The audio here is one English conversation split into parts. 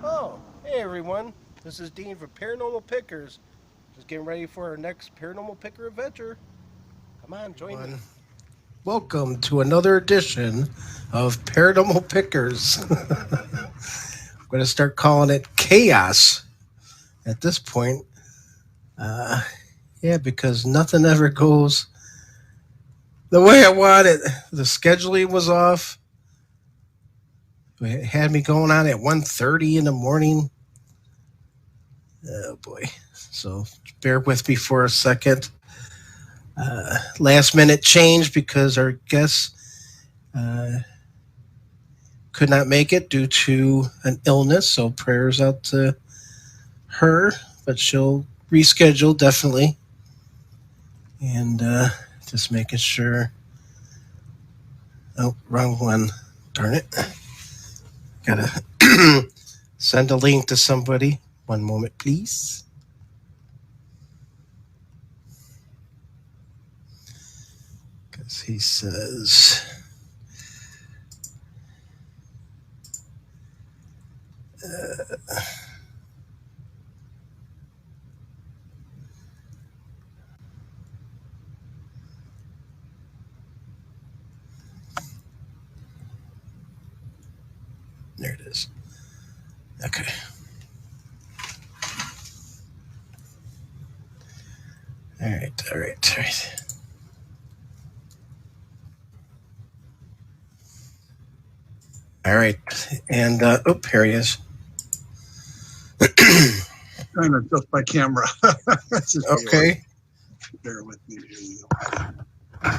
Oh, hey everyone. This is Dean for Paranormal Pickers. Just getting ready for our next Paranormal Picker adventure. Come on, join me. Welcome to another edition of Paranormal Pickers. I'm going to start calling it Chaos at this point. Uh, yeah, because nothing ever goes the way I want it. The scheduling was off. It had me going on at 1:30 in the morning. Oh boy. So bear with me for a second. Last minute change because our guest uh, could not make it due to an illness. So prayers out to her, but she'll reschedule definitely. And just making sure. Oh, wrong one. Darn it. Gotta send a link to somebody. One moment, please. Because he says. There it is. Okay. All right, all right, all right. All right. And, here he is. Trying to adjust my camera. Okay. Bear with me. Here you go.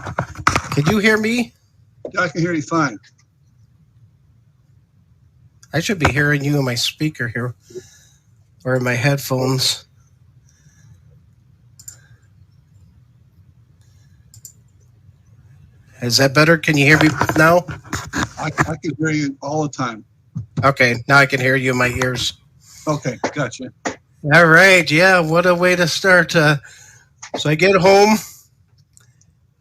Can you hear me? Yeah, I can hear you fine. I should be hearing you in my speaker here or in my headphones. Is that better? Can you hear me now? I can hear you all the time. Okay, now I can hear you in my ears. Okay, gotcha. All right, yeah, what a way to start. So I get home,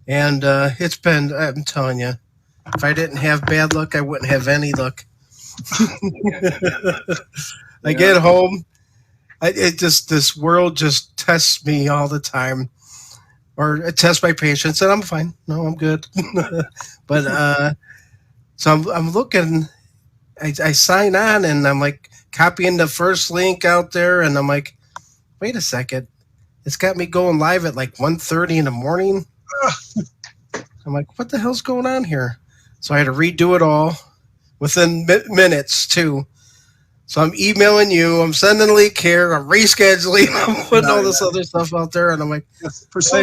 and it's been, I'm telling you, if I didn't have bad luck, I wouldn't have any luck. I get home, this world just tests me all the time, or it tests my patience, and I'm fine. No, I'm good. But so I'm looking, I sign on, and I'm like copying the first link out there, and I'm like, wait a second, it's got me going live at like 1:30 in the morning. I'm like, what the hell's going on here? So I had to redo it all within minutes too. So I'm emailing you, I'm sending a link here, I'm rescheduling, I'm putting all this other stuff out there, and I'm like, yes, for some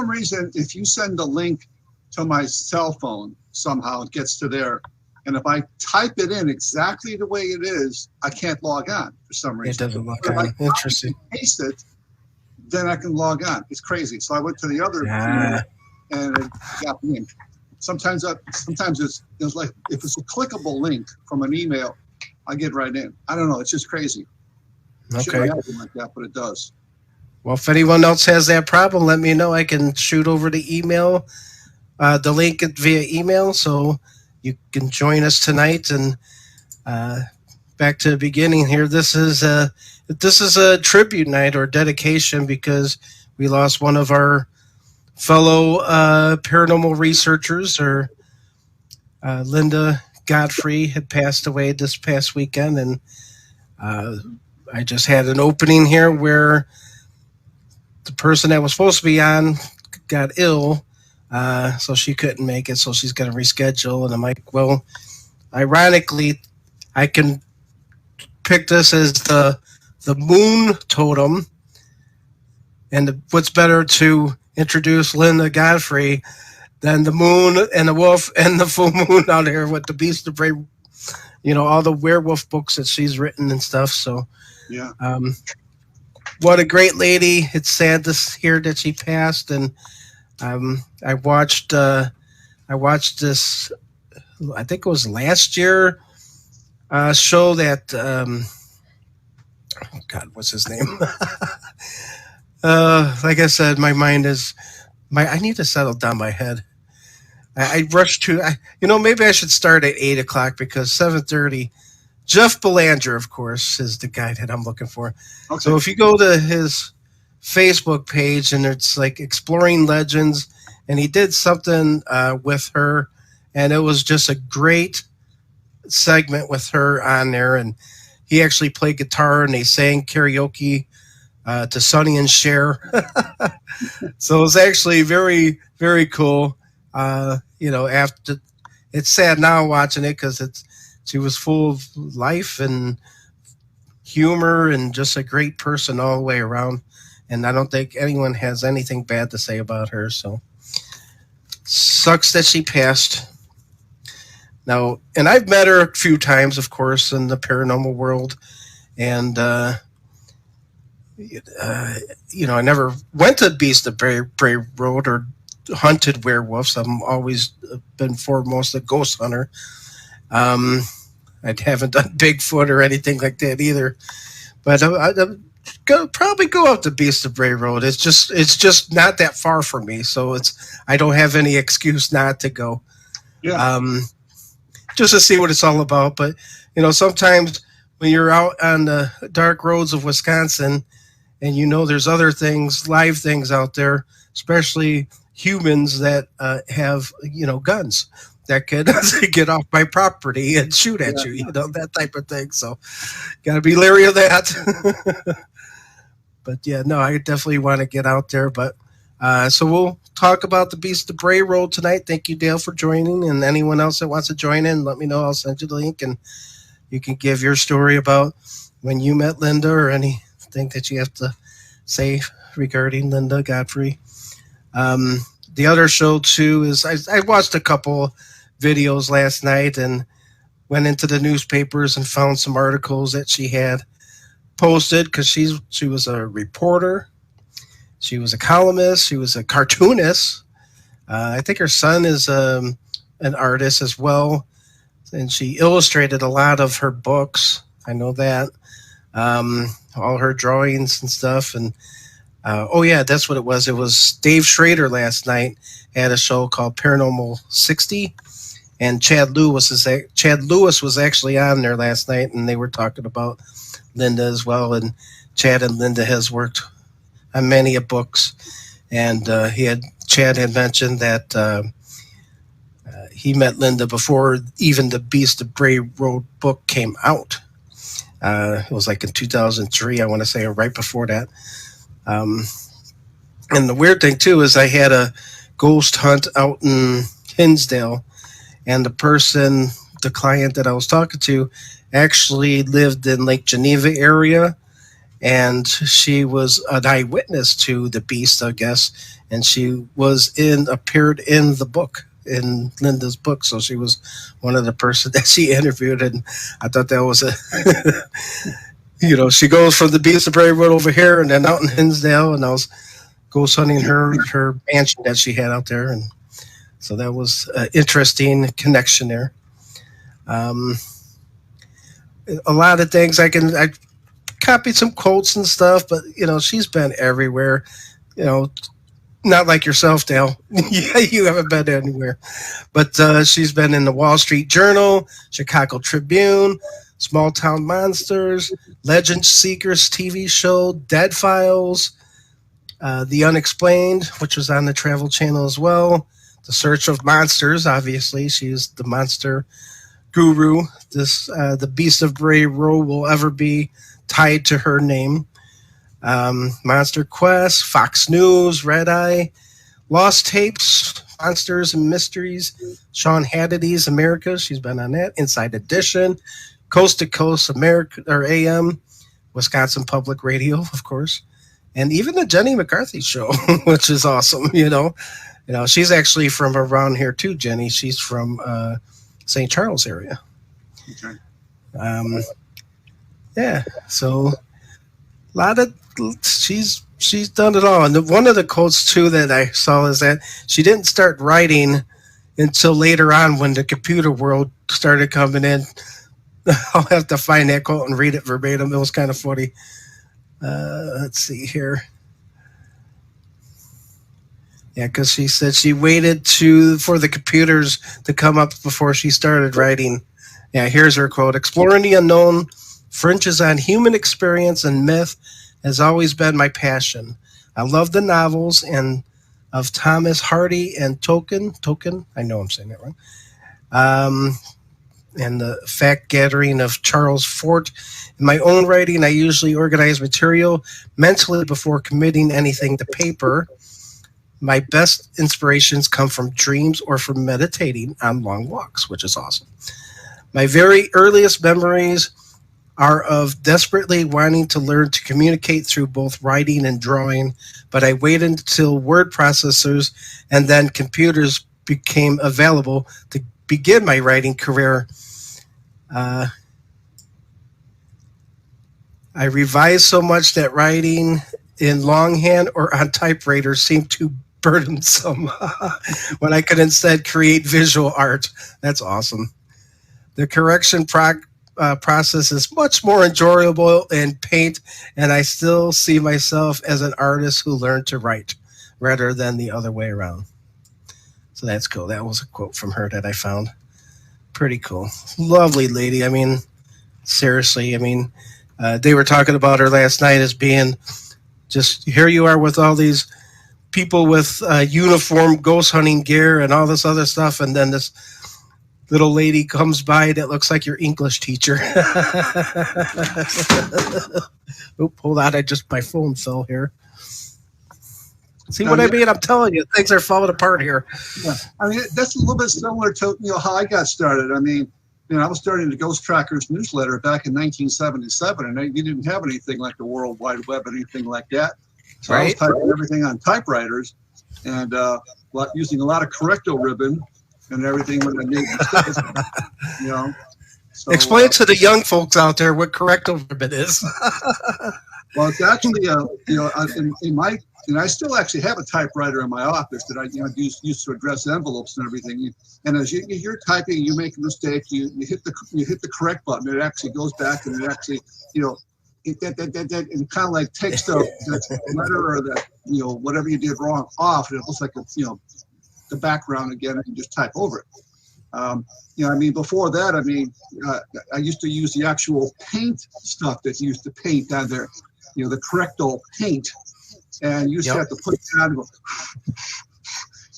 reason, if you send a link to my cell phone, somehow it gets to there. And if I type it in exactly the way it is, I can't log on for some reason. It doesn't look on. Interesting. Paste it, then I can log on. It's crazy. So I went to the other and it got me in. Sometimes it's like if it's a clickable link from an email, I get right in. I don't know. It's just crazy. Okay. Like that, but it does. Well, if anyone else has that problem, let me know. I can shoot over the email, the link via email, so you can join us tonight. And back to the beginning here. This is a tribute night or dedication because we lost one of our fellow paranormal researchers, or Linda Godfrey had passed away this past weekend, and I just had an opening here where the person that was supposed to be on got ill, so she couldn't make it, so she's going to reschedule. And I'm like, well, ironically, I can pick this as the moon totem, and what's better to introduce Linda Godfrey than the moon and the wolf and the full moon out here with the Beast of Bray, all the werewolf books that she's written and stuff. So, yeah. What a great lady. It's sad to hear that she passed. And I watched this, I think it was last year, show that, God, what's his name? Like I said, my mind is, I need to settle down my head. I rushed to, maybe I should start at 8 o'clock because 7:30, Jeff Belanger, of course, is the guy that I'm looking for. Okay. So if you go to his Facebook page, and it's like Exploring Legends, and he did something with her, and it was just a great segment with her on there. And he actually played guitar, and they sang karaoke to Sonny and Cher. So it was actually very, very cool. After it's sad now watching it because she was full of life and humor and just a great person all the way around. And I don't think anyone has anything bad to say about her. So sucks that she passed. Now, and I've met her a few times, of course, in the paranormal world. And, I never went to Beast of Bray Road or hunted werewolves. I'm always been foremost a ghost hunter. I haven't done Bigfoot or anything like that either. But probably go up to Beast of Bray Road. It's just not that far from me, so I don't have any excuse not to go. Yeah. Just to see what it's all about. But sometimes when you're out on the dark roads of Wisconsin, and there's other things, live things out there, especially humans that have guns that could get off my property and shoot at you, that type of thing. So got to be leery of that. But yeah, no, I definitely want to get out there. But so we'll talk about the Beast of Bray Road tonight. Thank you, Dale, for joining. And anyone else that wants to join in, let me know. I'll send you the link, and you can give your story about when you met Linda or anything that you have to say regarding Linda Godfrey. The other show, too, is I watched a couple videos last night and went into the newspapers and found some articles that she had posted because she was a reporter. She was a columnist. She was a cartoonist. I think her son is an artist as well. And she illustrated a lot of her books. I know that. All her drawings and stuff. And that's what it was. It was Dave Schrader last night had a show called Paranormal 60. And Chad Lewis was actually on there last night, and they were talking about Linda as well. And Chad and Linda has worked on many books. And Chad had mentioned that he met Linda before even the Beast of Bray Road book came out. It was like in 2003, I want to say, or right before that. And the weird thing, too, is I had a ghost hunt out in Hinsdale, and the client that I was talking to, actually lived in Lake Geneva area, and she was an eyewitness to the beast, I guess, and she appeared in the book, in Linda's book, so she was one of the person that she interviewed, and I thought that was she goes from the Beast of Bray Road over here, and then out in Hinsdale, and I was ghost hunting her mansion that she had out there, and so that was an interesting connection there. A lot of things I copied some quotes and stuff, but she's been everywhere. Not like yourself, Dale. Yeah, you haven't been anywhere, but she's been in the Wall Street Journal, Chicago Tribune, Small Town Monsters, Legend Seekers TV show, Dead Files, The Unexplained, which was on the Travel Channel as well. The Search of Monsters, obviously, she's the monster guru. The Beast of Bray Road will ever be tied to her name. Monster Quest, Fox News, Red Eye, Lost Tapes, Monsters and Mysteries, Sean Hannity's America, she's been on that. Inside Edition, Coast to Coast America or AM, Wisconsin Public Radio, of course, and even the Jenny McCarthy show, which is awesome. She's actually from around here too, Jenny. She's from St. Charles area. Okay. So a lot of she's done it all. And one of the quotes too that I saw is that she didn't start writing until later on when the computer world started coming in. I'll have to find that quote and read it verbatim. It was kind of funny. Let's see here. Yeah, because she said she waited for the computers to come up before she started writing. Yeah, here's her quote. Exploring the unknown, fringes on human experience and myth has always been my passion. I love the novels and of Thomas Hardy and Tolkien. I know I'm saying that wrong. Um, and the fact gathering of Charles Fort. In my own writing, I usually organize material mentally before committing anything to paper. My best inspirations come from dreams or from meditating on long walks, which is awesome. My very earliest memories are of desperately wanting to learn to communicate through both writing and drawing, but I waited until word processors and then computers became available to begin my writing career. Uh, I revised so much that writing in longhand or on typewriter seemed too burdensome when I could instead create visual art. That's awesome. The correction process is much more enjoyable in paint, and I still see myself as an artist who learned to write rather than the other way around. So that's cool. That was a quote from her that I found. Pretty cool. Lovely lady. I mean, seriously, I mean, they were talking about her last night as being just here you are with all these people with uniform ghost hunting gear and all this other stuff, and then this little lady comes by that looks like your English teacher. Oop, hold on, my phone fell here. See what I mean? I'm telling you, things are falling apart here. Yeah. I mean, that's a little bit similar to how I got started. I mean, I was starting the Ghost Trackers newsletter back in 1977, and you didn't have anything like the World Wide Web, anything like that. So I was typing everything on typewriters and using a lot of Correcto ribbon and everything when I made mistakes. So, explain to the young folks out there what Correcto ribbon is. Well, it's actually, in my, I still actually have a typewriter in my office that I used to address envelopes and everything. And as you're typing, you make a mistake, you hit the correct button. It actually goes back and it actually, it kind of like takes the letter or that whatever you did wrong off, and it looks like it's the background again, and you just type over it. I mean, before that, I mean, I used to use the actual paint stuff that's used to paint on there, the Correcto paint, and you used to have to put it down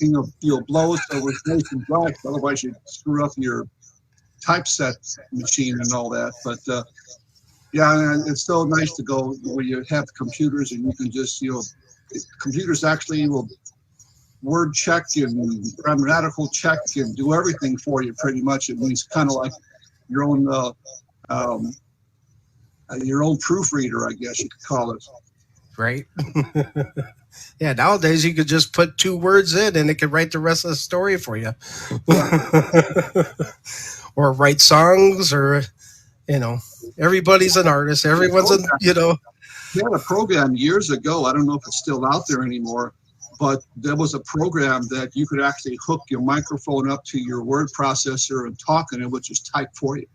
and go, blow it so it was nice and dry, otherwise you'd screw up your typeset machine and all that. But yeah, it's so nice to go where you have computers and you can just, computers actually will word check and grammatical check and do everything for you pretty much. It means kind of like your own proofreader, I guess you could call it. Right. Yeah, nowadays you could just put 2 words in and it could write the rest of the story for you. Or write songs, or everybody's an artist. Everyone's We had a program years ago. I don't know if it's still out there anymore, but there was a program that you could actually hook your microphone up to your word processor and talk, and it would just type for you.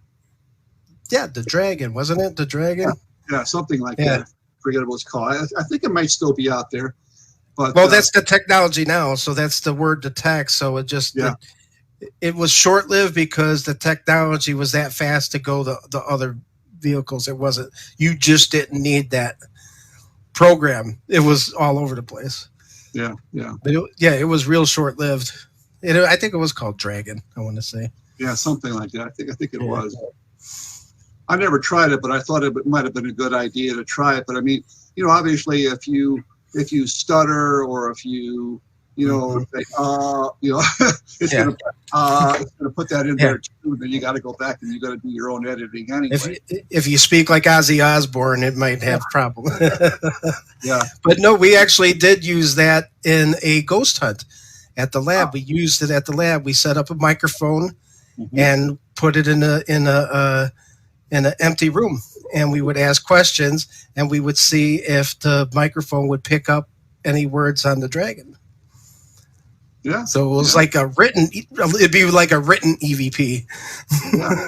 Yeah, the Dragon, wasn't it? The Dragon? Yeah, something like that. I forget what it's called. I think it might still be out there. But that's the technology now. So that's the word to text. So it just it was short-lived because the technology was that fast to go the other vehicles. It wasn't. You just didn't need that program. It was all over the place. Yeah. But it was real short-lived. I think it was called Dragon, I want to say. Yeah, something like that. I think it was. I never tried it, but I thought it might have been a good idea to try it. But I mean, obviously, if you stutter or if you say, it's gonna put that in there too. Then you got to go back and you got to do your own editing anyway. If you speak like Ozzy Osbourne, it might have problem. Yeah, but no, we actually did use that in a ghost hunt at the lab. We used it at the lab. We set up a microphone and put it in an empty room, and we would ask questions, and we would see if the microphone would pick up any words on the Dragon. Yeah. So it was like it'd be like a written EVP. Yeah.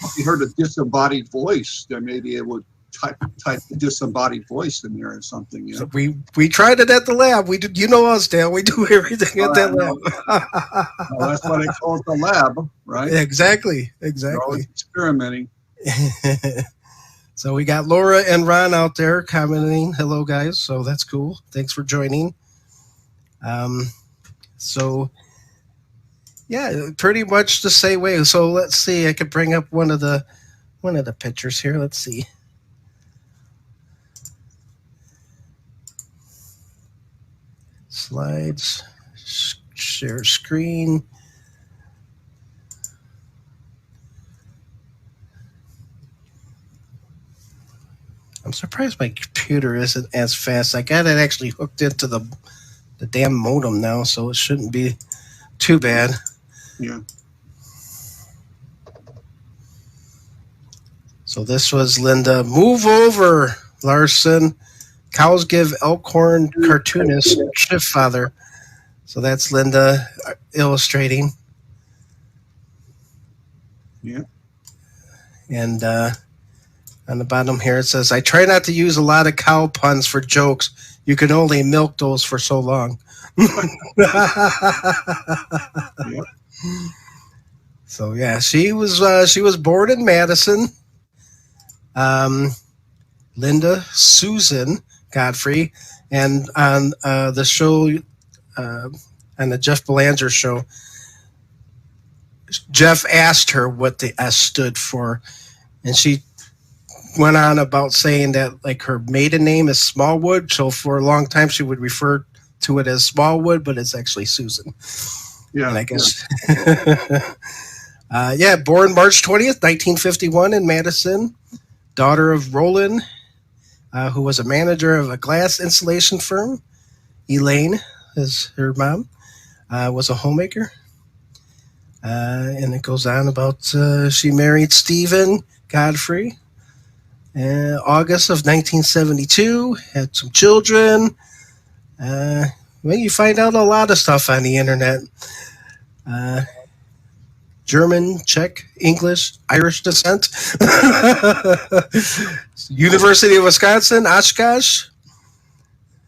If you heard a disembodied voice, then maybe it would type disembodied voice in there or something. So we tried it at the lab. We did, you know us, Dale. We do everything at that lab. Well, that's why they call it the lab, right? Exactly. They're always experimenting. So we got Laura and Ron out there commenting. Hello, guys. So that's cool. Thanks for joining. So yeah, pretty much the same way. So let's see. I could bring up one of the pictures here. Let's see. Slides, share screen. I'm surprised my computer isn't as fast. I got it actually hooked into the damn modem now, so it shouldn't be too bad. Yeah. So this was Linda. Move over, Larson. Cows give Elkhorn cartoonist shift father. So that's Linda illustrating. Yeah. And on the bottom here it says, I try not to use a lot of cow puns for jokes. You can only milk those for so long. Yeah. So yeah, she was born in Madison. Linda Susan Godfrey, and on the show, on the Jeff Belanger show, Jeff asked her what the S stood for, and she went on about saying that like her maiden name is Smallwood, so for a long time she would refer to it as Smallwood, but it's actually Susan. Yeah. And I guess. Born March 20th, 1951 in Madison. Daughter of Roland, who was a manager of a glass installation firm. Elaine is her mom, was a homemaker. And it goes on about she married Stephen Godfrey in August of 1972, had some children. Well, you find out a lot of stuff on the internet. German, Czech, English, Irish descent. University of Wisconsin, Oshkosh.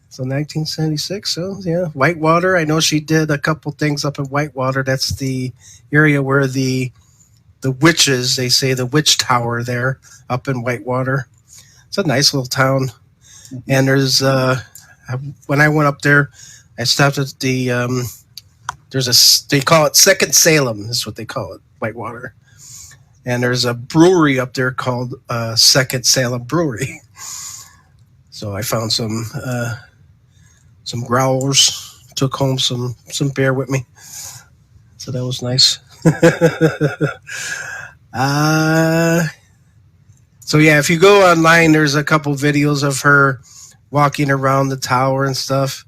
So 1976. So yeah, Whitewater. I know she did a couple things up in Whitewater. That's the area where the witches, they say the witch tower there up in Whitewater. It's a nice little town. And there's when I went up there, I stopped at the they call it Second Salem, is what they call it, Whitewater. And there's a brewery up there called Second Salem Brewery. So I found some growlers, took home some beer with me. So that was nice. So yeah, if you go online, there's a couple videos of her walking around the tower and stuff.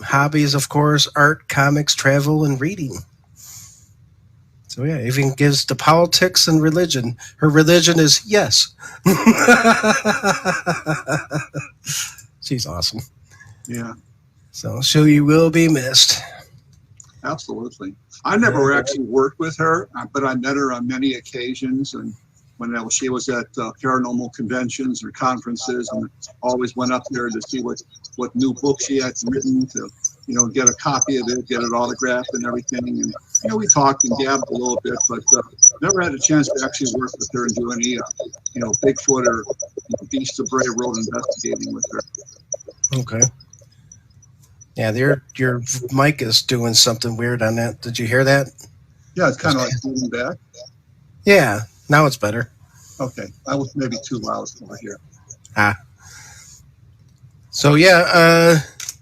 Hobbies, of course, art, comics, travel, and reading. So yeah, even gives to politics and religion. Her religion is yes. She's awesome. Yeah. So you will be missed. Absolutely. I never actually worked with her, but I met her on many occasions, and when she was at paranormal conventions or conferences, and always went up there to see what new book she had written, to get a copy of it, get it autographed and everything. And we talked and gabbed a little bit, but never had a chance to actually work with her and do any Bigfoot or Beast of Bray Road investigating with her. Okay. Yeah, your mic is doing something weird on that. Did you hear that? Yeah, it's kind of like moving back. Yeah, now it's better. Okay, I was maybe too loud over here. So yeah,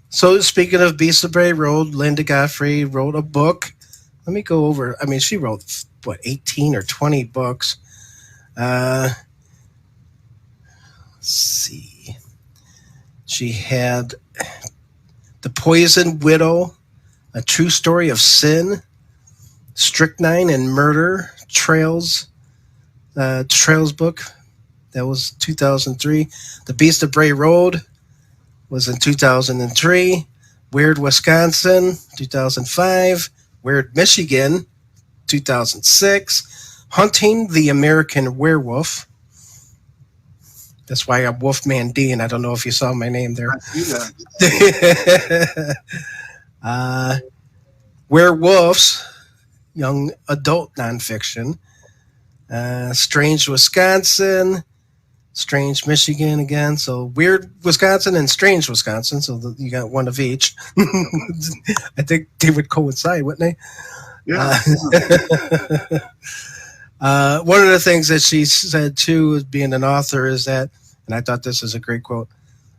so speaking of Beast of Bray Road, Linda Godfrey wrote a book. Let me go over. I mean, she wrote 18 or 20 books. Let's see. She had The Poisoned Widow, A True Story of Sin, Strychnine and Murder, Trails book. That was 2003. The Beast of Bray Road was in 2003. Weird Wisconsin, 2005. Weird Michigan, 2006. Hunting the American Werewolf, That's why I'm Wolfman Dean. I don't know if you saw my name there. I see that. uh, Werewolves, young adult nonfiction. Strange Wisconsin, Strange Michigan again. So Weird Wisconsin and Strange Wisconsin. So you got one of each. I think they would coincide, wouldn't they? Yeah. One of the things that she said too, as being an author, is that, and I thought this is a great quote,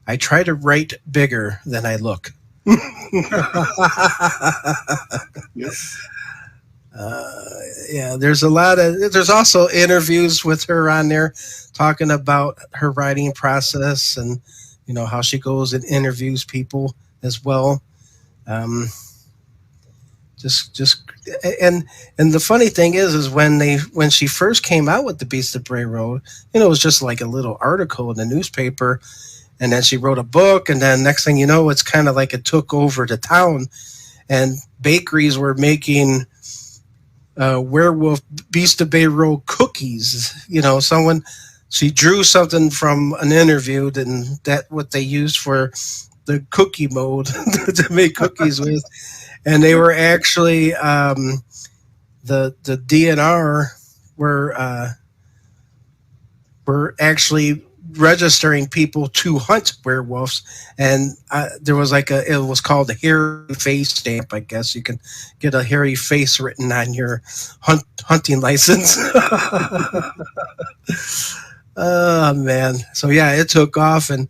I try to write bigger than I look. Yep. Yeah, there's there's also interviews with her on there talking about her writing process and, how she goes and interviews people as well. Um, just and the funny thing is when she first came out with the Beast of Bray Road, it was just like a little article in the newspaper, and then she wrote a book, and then next thing you know, it's kind of like it took over the town, and bakeries were making werewolf Beast of Bray Road cookies. She drew something from an interview, and that what they used for the cookie mold to make cookies with. And they were actually the DNR were actually registering people to hunt werewolves, and there was it was called a hairy face stamp. I guess you can get a hairy face written on your hunting license. Oh man! So yeah, it took off, and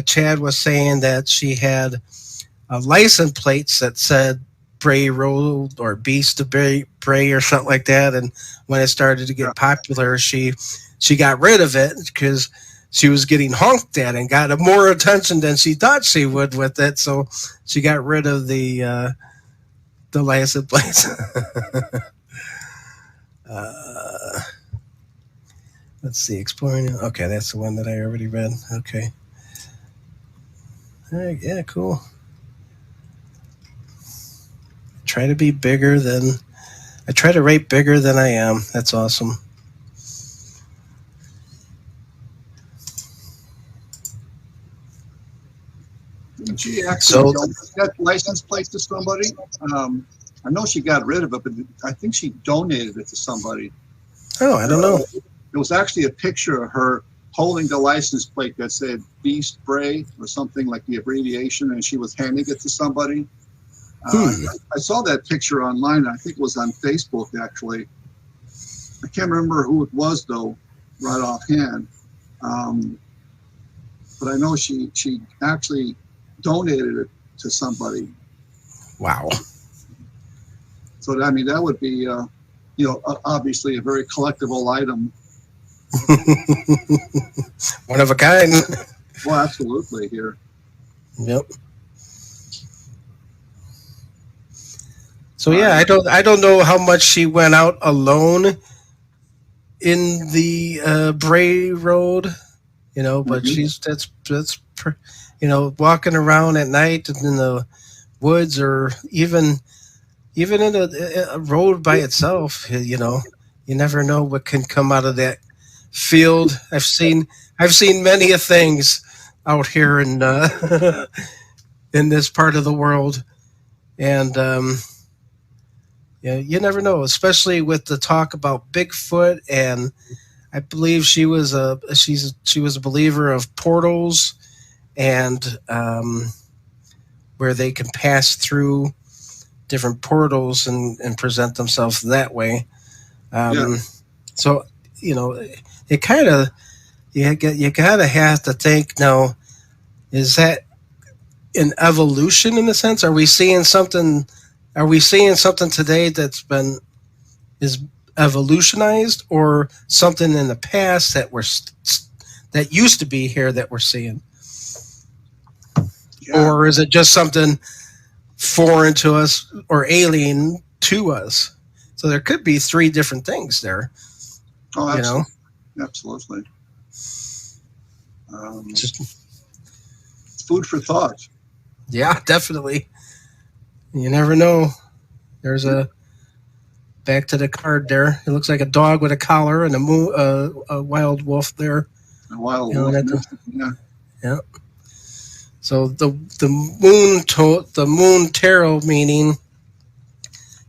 Chad was saying that she had license plates that said Bray Road or Beast of Bray or something like that. And when it started to get popular, she got rid of it because she was getting honked at and got more attention than she thought she would with it. So she got rid of the license plates. Let's see, exploring. Okay, that's the one that I already read. Okay. Yeah, cool. I try to rate bigger than I am. That's awesome. Didn't she actually donate that license plate to somebody? I know she got rid of it, but I think she donated it to somebody. Oh, I don't know. It was actually a picture of her holding the license plate that said Beast Bray or something like the abbreviation, and she was handing it to somebody. I saw that picture online. I think it was on Facebook, actually. I can't remember who it was, though, right offhand. But I know she actually donated it to somebody. Wow. So, that would be, obviously a very collectible item. One of a kind. Well, absolutely here. Yep. So yeah, I don't know how much she went out alone in the Bray Road, but she's that's walking around at night in the woods or even in a road by itself. You never know what can come out of that field. I've seen many of things out here in in this part of the world, and you never know, especially with the talk about Bigfoot, and I believe she was a believer of portals and where they can pass through different portals and present themselves that way. So it kind of you kind of have to think now, is that an evolution in a sense? Are we seeing something today that's is evolutionized, or something in the past that used to be here that we're seeing? Or is it just something foreign to us or alien to us? So there could be three different things there. Oh, absolutely. Absolutely. It's food for thought. Yeah, definitely. You never know. There's back to the card there. It looks like a dog with a collar and a wild wolf there. A while You know, yeah. yeah. So the moon tarot meaning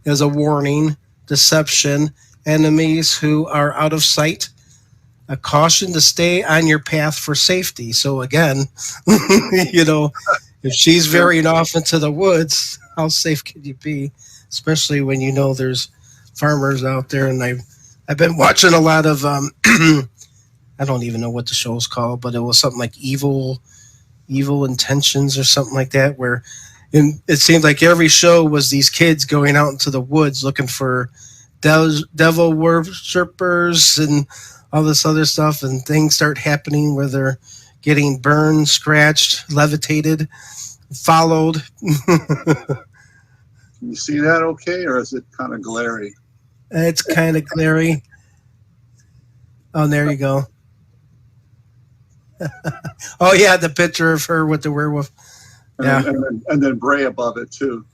is a warning, deception, enemies who are out of sight, a caution to stay on your path for safety. So again, you know, if she's Yeah. veering off into the woods, how safe can you be? Especially when you know there's farmers out there, and I've been watching a lot of I don't even know what the show's called, but it was something like evil intentions or something like that, where it seemed like every show was these kids going out into the woods looking for devil worshippers and all this other stuff, and things start happening where they're getting burned, scratched, levitated, followed. Can you see that okay, or is it kind of glary? It's kind of glary. Oh, there you go. Oh yeah, the picture of her with the werewolf. Yeah. And then Bray above it too.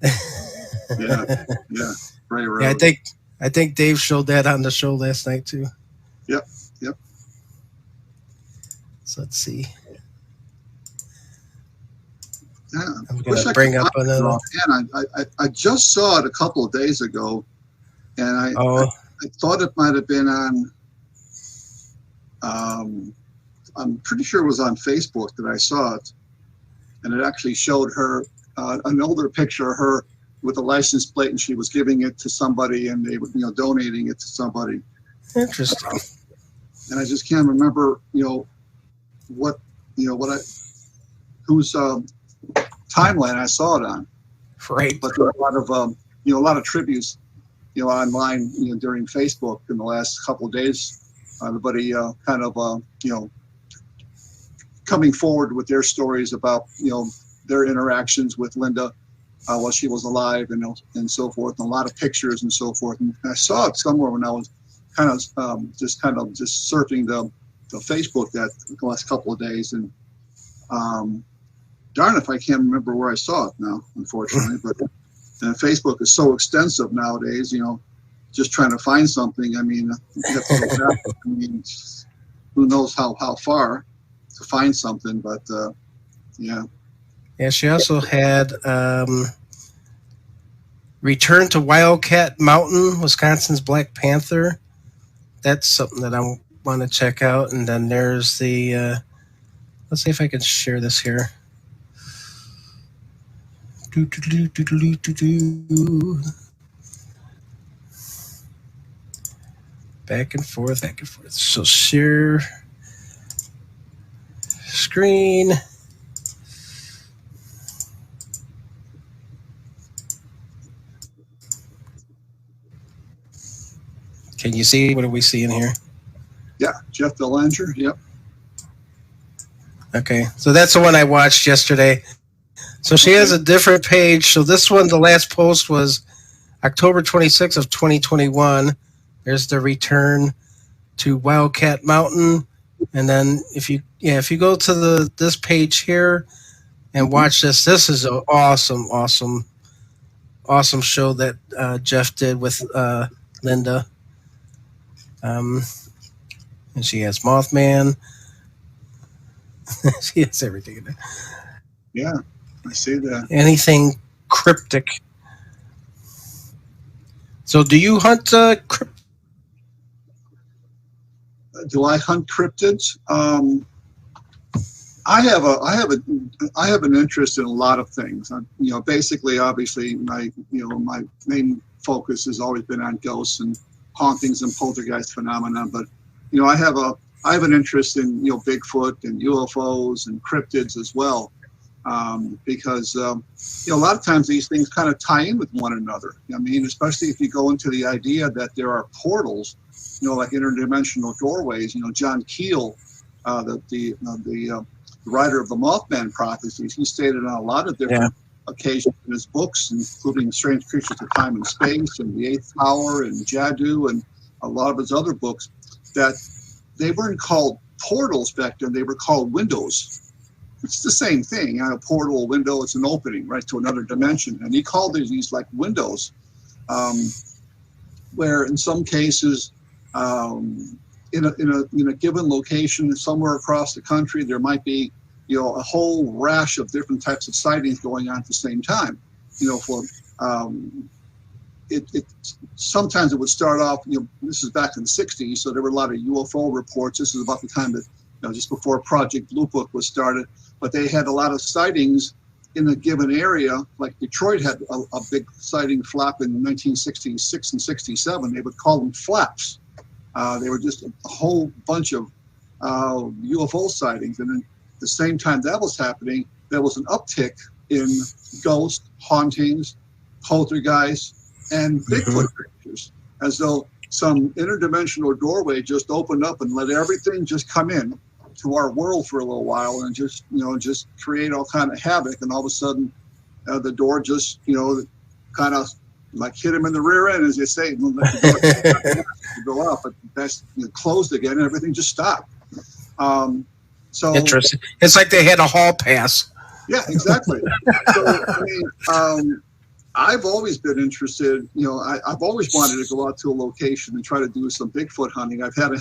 Yeah, yeah. Bray Road. Yeah, I think Dave showed that on the show last night too. Yep. So let's see. Yeah. I'm gonna bring up another. And I just saw it a couple of days ago, and I thought it might have been on. I'm pretty sure it was on Facebook that I saw it, and it actually showed her an older picture of her with a license plate, and she was giving it to somebody, and they were donating it to somebody. Interesting. And I just can't remember whose timeline I saw it on. Right. But there are a lot of tributes online during Facebook in the last couple of days. Everybody kind of coming forward with their stories about their interactions with Linda while she was alive and so forth, and a lot of pictures and so forth. And I saw it somewhere when I was kind of just surfing the Facebook that the last couple of days, and darn if I can't remember where I saw it now, unfortunately. But Facebook is so extensive nowadays, just trying to find something. I mean, you have to go back. I mean, who knows how far to find something, but yeah. Yeah, she also had Return to Wildcat Mountain, Wisconsin's Black Panther. That's something that I want to check out. And then there's the, let's see if I can share this here. Back and forth, back and forth. So share screen. Can you see? What are we seeing here? Yeah, Jeff Belanger. Yep. Okay, so that's the one I watched yesterday. So she has a different page. So this one, the last post was October 26th of 2021. There's the Return to Wildcat Mountain, and then if you go to this page here and watch this is an awesome show that Jeff did with Linda. And she has Mothman. She has everything in there. Yeah, I see that. Anything cryptic. So, do you hunt cryptids? Do I hunt cryptids? I have an interest in a lot of things. Basically, obviously, my main focus has always been on ghosts and hauntings and poltergeist phenomena. But I have an interest in Bigfoot and UFOs and cryptids as well, because a lot of times these things kind of tie in with one another. I mean, especially if you go into the idea that there are portals, like interdimensional doorways. John Keel, the writer of the Mothman prophecies, he stated on a lot of different occasions in his books, including Strange Creatures of Time and Space and The Eighth Hour and Jadoo and a lot of his other books, that they weren't called portals back then, they were called windows. It's the same thing. A portal, a window, it's an opening, right, to another dimension. And he called these like windows, where in some cases in a given location somewhere across the country, there might be, a whole rash of different types of sightings going on at the same time. Sometimes it would start off, this is back in the 60s, so there were a lot of UFO reports. This is about the time that, just before Project Blue Book was started, but they had a lot of sightings in a given area. Like Detroit had a big sighting flap in 1966 and 67. They would call them flaps. They were just a whole bunch of UFO sightings. And then at the same time that was happening, there was an uptick in ghost hauntings, poltergeists, and Bigfoot creatures, as though some interdimensional doorway just opened up and let everything just come in to our world for a little while and just create all kind of havoc. And all of a sudden, the door just, kind of like hit him in the rear end, as they say, and let the door go up, but that's closed again and everything just stopped. So interesting. It's like they had a hall pass. Yeah, exactly. So, I've always been interested, I've always wanted to go out to a location and try to do some Bigfoot hunting. I haven't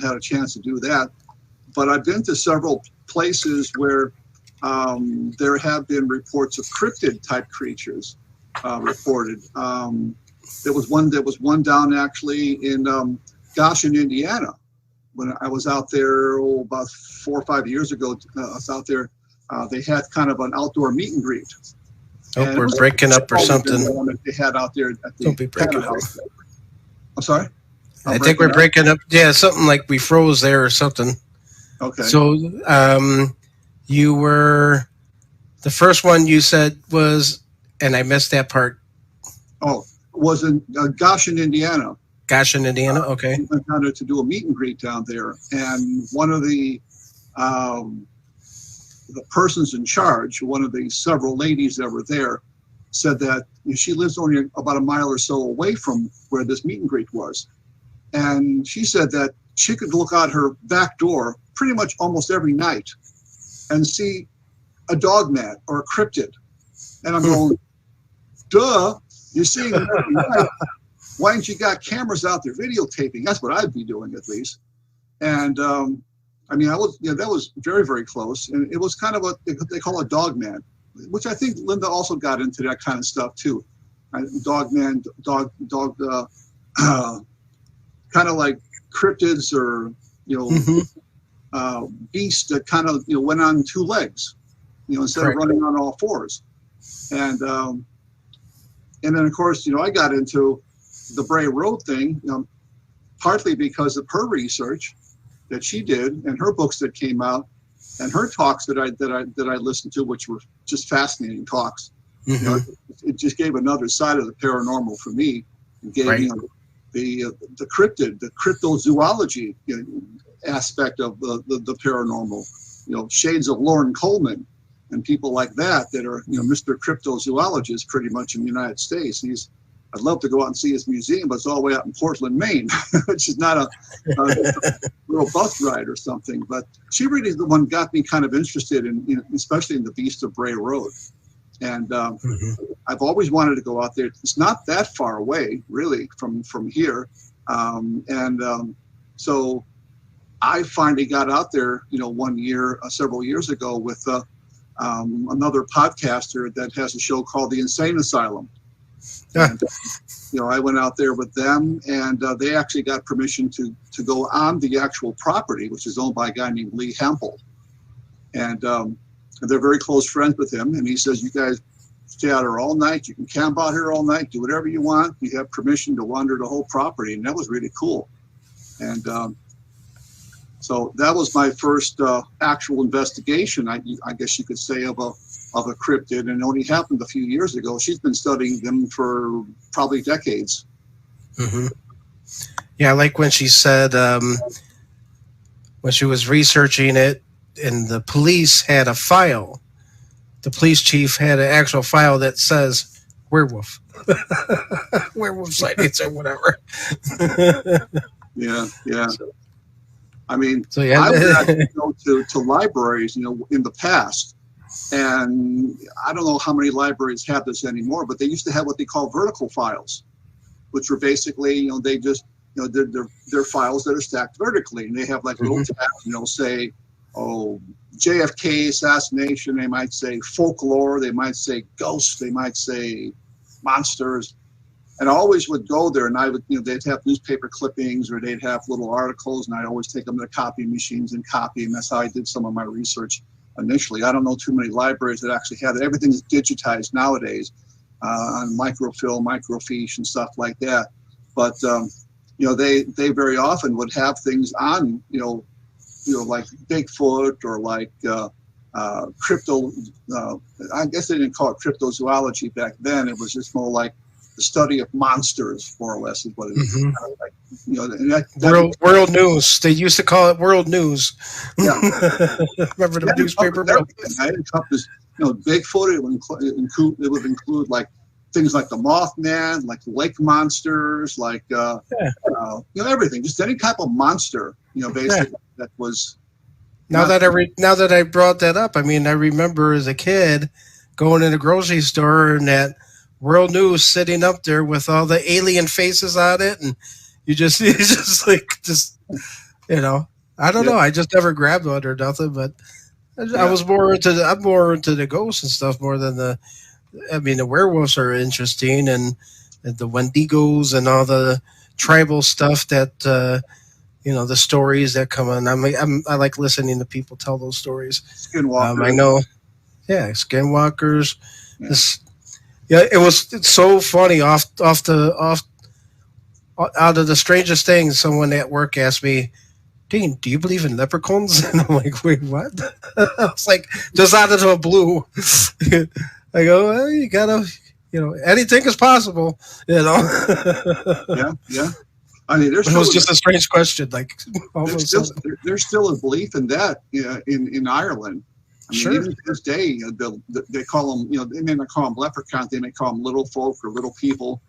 had a chance to do that, but I've been to several places where there have been reports of cryptid type creatures reported. There was one down actually in Goshen, Indiana. When I was out there about 4 or 5 years ago, I was out there. They had kind of an outdoor meet and greet. Oh, we're breaking up or something. They had out there at the Don't be breaking up. I'm sorry? I think we're breaking up. Yeah, something like we froze there or something. Okay. So you were, the first one you said was, and I missed that part. Oh, was in Goshen, Indiana. Goshen, Indiana, okay. We went down there to do a meet and greet down there. And one of the persons in charge, one of the several ladies that were there, said that she lives only about a mile or so away from where this meet and greet was. And she said that she could look out her back door pretty much almost every night and see a dog man or a cryptid. And I'm going, duh, you're seeing them every night. Why haven't you got cameras out there videotaping? That's what I'd be doing at least. And that was very, very close. And it was kind of what they call a dog man, which I think Linda also got into that kind of stuff too. Dog man, dog, kind of like cryptids or, beasts that kind of, went on 2 legs, instead Correct. of running on all 4s. And then of course, I got into the Bray Road thing, partly because of her research that she did and her books that came out and her talks that I listened to, which were just fascinating talks. Mm-hmm. It just gave another side of the paranormal for me. It gave Right. The cryptid, the cryptozoology aspect of the paranormal. Shades of Lauren Coleman and people like that are Mr. Cryptozoologist pretty much in the United States. I'd love to go out and see his museum, but it's all the way out in Portland, Maine, which is not a little bus ride or something. But she really is the one got me kind of interested in, especially in the Beast of Bray Road. And I've always wanted to go out there. It's not that far away, really, from here. So I finally got out there, one year, several years ago, with another podcaster that has a show called The Insane Asylum. And, I went out there with them, and they actually got permission to go on the actual property, which is owned by a guy named Lee Hempel. And they're very close friends with him. And he says, you guys stay out here all night. You can camp out here all night, do whatever you want. You have permission to wander the whole property. And that was really cool. And so that was my first actual investigation, I guess you could say, of a cryptid, and it only happened a few years ago. She's been studying them for probably decades. Mm-hmm. Yeah, like when she said when she was researching it, and the police had a file. The police chief had an actual file that says werewolf, werewolf sightings or whatever. Yeah. So, I mean, so yeah. I would actually go to libraries, in the past. And I don't know how many libraries have this anymore, but they used to have what they call vertical files, which were basically, they just they're files that are stacked vertically, and they have like little tabs. Say, oh, JFK assassination. They might say folklore. They might say ghosts. They might say monsters. And I always would go there, and I would, they'd have newspaper clippings or they'd have little articles, and I'd always take them to the copy machines and copy. And that's how I did some of my research initially. I don't know too many libraries that actually have it. Everything is digitized nowadays on microfilm, microfiche, and stuff like that. But they very often would have things on, like Bigfoot or like crypto. I guess they didn't call it cryptozoology back then. It was just more like the study of monsters, more or less, is what it is. World news. They used to call it world news. Yeah. Remember the newspaper? I encompass, Bigfoot. It would include like things like the Mothman, like lake monsters, like everything, just any type of monster, basically that was. Now that I brought that up, I mean, I remember as a kid going in a grocery store and that World News sitting up there with all the alien faces on it, and it's just I don't know. I just never grabbed one or nothing, but I'm more into the ghosts and stuff more than the werewolves are interesting, and the Wendigos and all the tribal stuff that the stories that come on. I like listening to people tell those stories. Skinwalkers. I know. Yeah, skinwalkers. Yeah. It's so funny. Out of the strangest things, someone at work asked me, "Dean, do you believe in leprechauns?" And I'm like, "Wait, what?" I was like, just out of the blue. I go, well, you gotta, anything is possible, Yeah. I mean, it was just a strange question. Like, there's still a belief in that in Ireland. I mean, even to this day, they call them, they may not call them leprechauns, they may call them little folk or little people.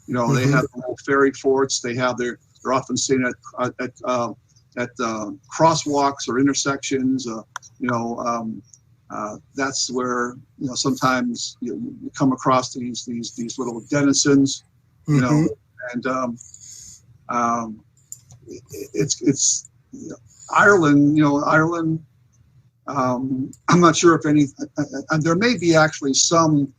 They have little fairy forts. They're often seen at crosswalks or intersections. That's where sometimes you come across these little denizens, and it's Ireland. Ireland. I'm not sure if any, and there may be some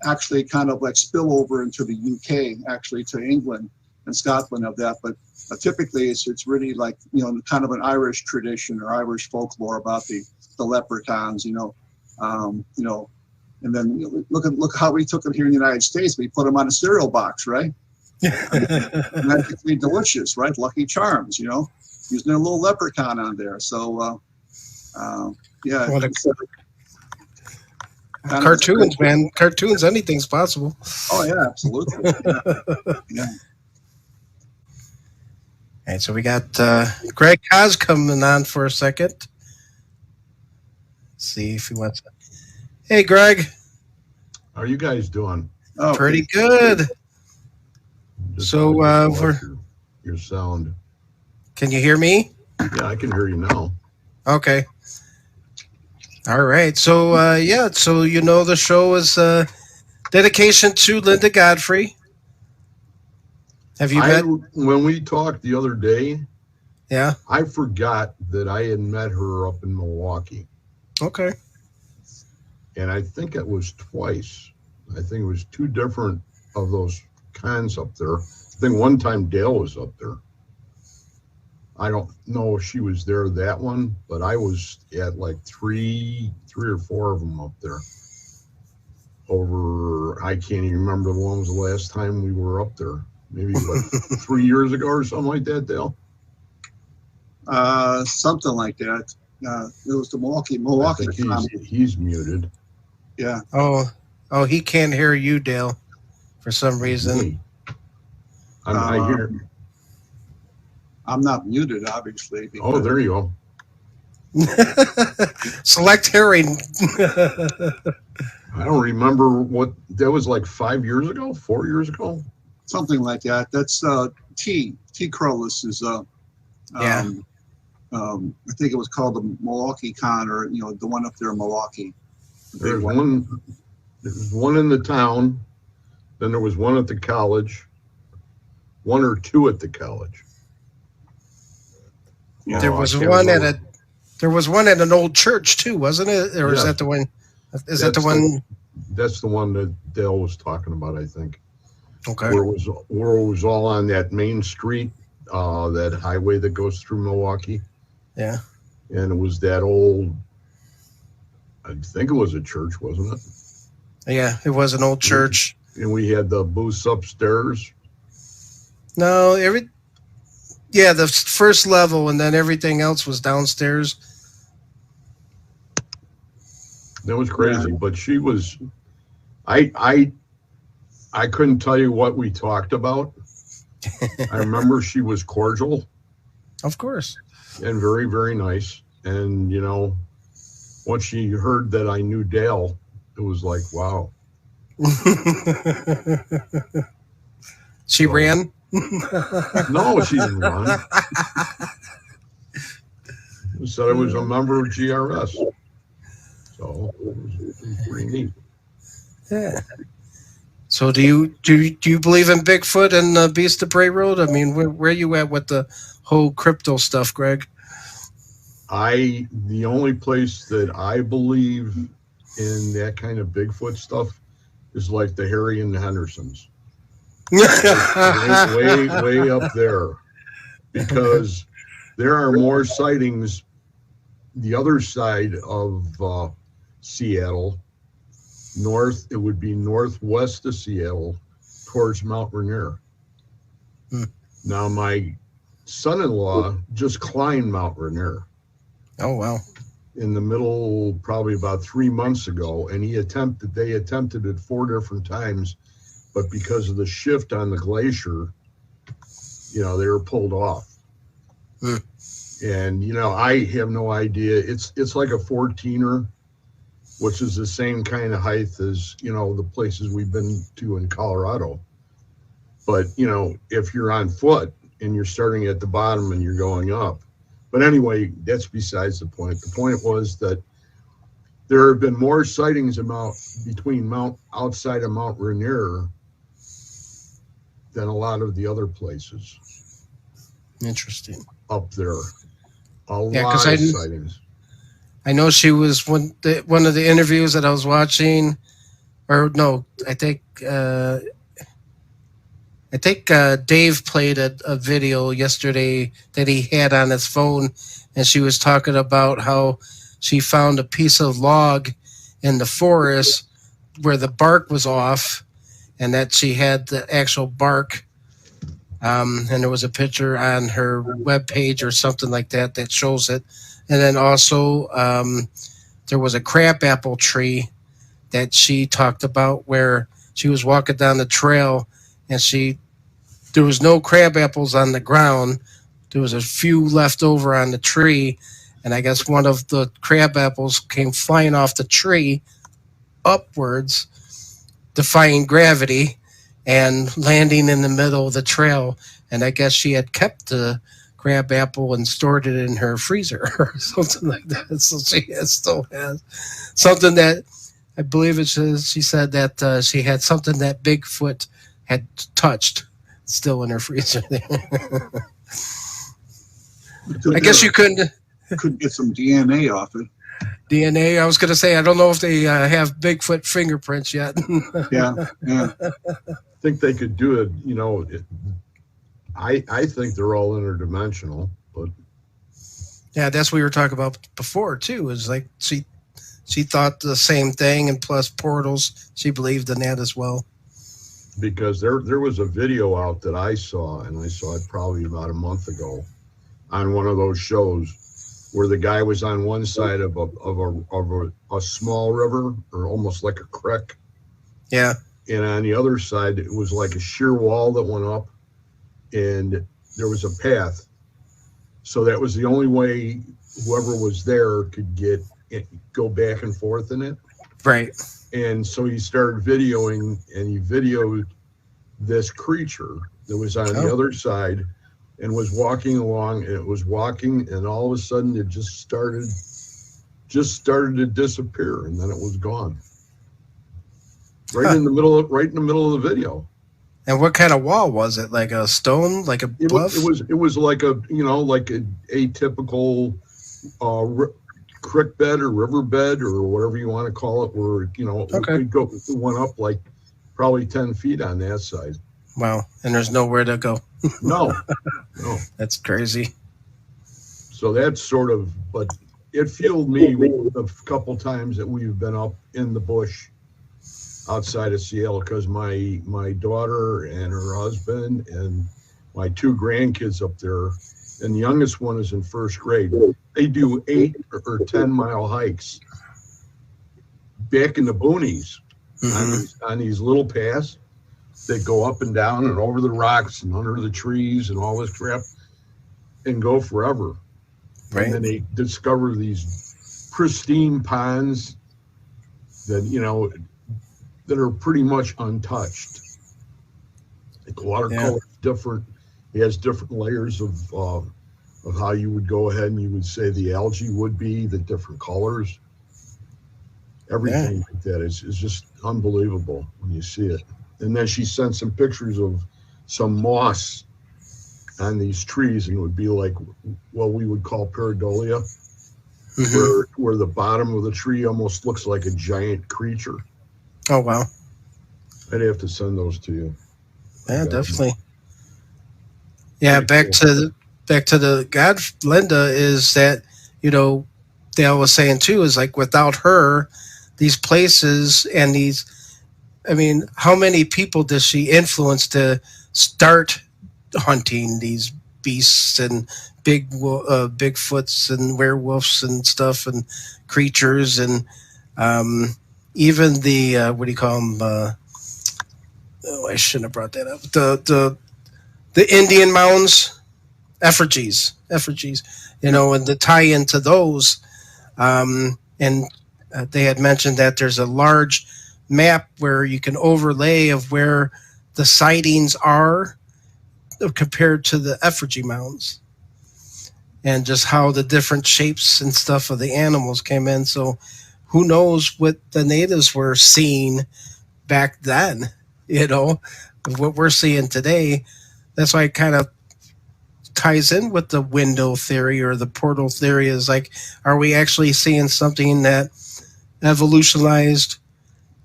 kind of like spillover into the UK, actually to England and Scotland of that, but typically it's really like, kind of an Irish tradition or Irish folklore about the leprechauns, and then look how we took it here in the United States. We put them on a cereal box, right? Magically delicious, right? Lucky Charms, using a little leprechaun on there. So, yeah. Cartoons, man. Cartoons, anything's possible. Oh, yeah, absolutely. Yeah. All right, so we got Greg Haas coming on for a second. Let's see if he wants to. Hey, Greg. How are you guys doing? Oh, pretty good. So, your sound. Can you hear me? Yeah, I can hear you now. Okay. All right. So, the show is dedication to Linda Godfrey. Have you met? When we talked the other day, yeah, I forgot that I had met her up in Milwaukee. Okay. And I think it was twice. I think it was two different of those cons up there. I think one time Dale was up there. I don't know if she was there that one, but I was at like three or four of them up there. I can't even remember when was the last time we were up there. Maybe like 3 years ago or something like that, Dale? Something like that. It was the Milwaukee. He's muted. Yeah. Oh, he can't hear you, Dale, for some reason. I hear. I'm not muted, obviously. Oh, there you go. Select hearing. I don't remember what that was like 5 years ago, 4 years ago. Something like that. That's T. Crowless is I think it was called the Milwaukee Con, or the one up there in Milwaukee. There was one in the town, then there was one at the college, one or two at the college. Yeah. There Oh, I was can't one remember. there was one at an old church too, wasn't it? Or is Yeah. that the one? Is that the That's one? That's the one that Dale was talking about, I think. Okay. Where it was all on that main street, that highway that goes through Milwaukee. Yeah. And it was that old, I think it was a church, wasn't it? Yeah, it was an old church. And we had the booths upstairs. No, the first level, and then everything else was downstairs. That was crazy. But she was, I couldn't tell you what we talked about. I remember she was cordial Of course. and very, very nice. And, once she heard that I knew Dale, it was like, wow. She ran. No, she didn't run. She said I was a member of GRS. So it was pretty neat. Yeah. So do you believe in Bigfoot and Beast of Bray Road? I mean, where are you at with the whole crypto stuff, Greg? The only place that I believe in that kind of Bigfoot stuff is like the Harry and the Hendersons. way up there, because there are more sightings the other side of Seattle, it would be northwest of Seattle towards Mount Rainier. Now my son-in-law just climbed Mount Rainier. Oh wow. In the middle, probably about 3 months ago, and they attempted it 4 different times, but because of the shift on the glacier, they were pulled off. And I have no idea. It's like a 14er, which is the same kind of height as the places we've been to in Colorado. But if you're on foot and you're starting at the bottom and you're going up. But anyway, that's besides the point. The point was that there have been more sightings outside of Mount Rainier than a lot of the other places. Interesting. Up there. A lot I of sightings. I know she was one of the interviews that I was watching, or no, I think Dave played a video yesterday that he had on his phone, and she was talking about how she found a piece of log in the forest where the bark was off, and that she had the actual bark. And there was a picture on her webpage or something like that shows it. And then also there was a crabapple tree that she talked about where she was walking down the trail, and there was no crab apples on the ground. There was a few left over on the tree, and I guess one of the crab apples came flying off the tree upwards, defying gravity, and landing in the middle of the trail. And I guess she had kept the crab apple and stored it in her freezer or something like that. So she still has something that I believe it says. She said that she had something that Bigfoot had touched still in her freezer there. I guess you couldn't get some DNA off it. DNA. I was going to say, I don't know if they have Bigfoot fingerprints yet. Yeah. I think they could do it. I think they're all interdimensional, but yeah, that's what we were talking about before too. Is like she thought the same thing, and plus portals, she believed in that as well. Because there was a video out that I saw, and I saw it probably about a month ago on one of those shows where the guy was on one side of a small river, or almost like a creek. Yeah. And on the other side, it was like a sheer wall that went up, and there was a path. So that was the only way whoever was there could go back and forth in it. Right. And so he started videoing, and he videoed this creature that was on the other side and was walking along, and it was walking, and all of a sudden it just started to disappear, and then it was gone. Right in the middle of the video. And what kind of wall was it? Like a stone, like a bluff? It was like a, like a atypical creek bed or river bed or whatever you want to call it, where, it went up like probably 10 feet on that side. Wow. And there's nowhere to go. No. That's crazy. So that's sort of, but it fueled me a couple times that we've been up in the bush outside of Seattle, because my daughter and her husband and my 2 grandkids up there, and the youngest one is in 1st grade. They do 8 or 10-mile hikes back in the boonies on these little paths that go up and down and over the rocks and under the trees and all this crap, and go forever. Right. And then they discover these pristine ponds that, that are pretty much untouched. The water color is different. It has different layers of how you would go ahead and you would say the algae would be, the different colors. Everything like that is just unbelievable when you see it. And then she sent some pictures of some moss on these trees, and it would be like what we would call pareidolia, where the bottom of the tree almost looks like a giant creature. Oh, wow. I'd have to send those to you. Yeah, definitely. Yeah, back to the Linda, is that, Dale was saying too, is like without her, these places and these, how many people does she influence to start hunting these beasts and Bigfoots and werewolves and stuff and creatures, and even the what do you call them? I shouldn't have brought that up. The Indian mounds, effigies, and the tie into those, and they had mentioned that there's a large map where you can overlay of where the sightings are compared to the effigy mounds, and just how the different shapes and stuff of the animals came in. So who knows what the natives were seeing back then, what we're seeing today. That's why it kind of ties in with the window theory or the portal theory, is like, are we actually seeing something that evolutionized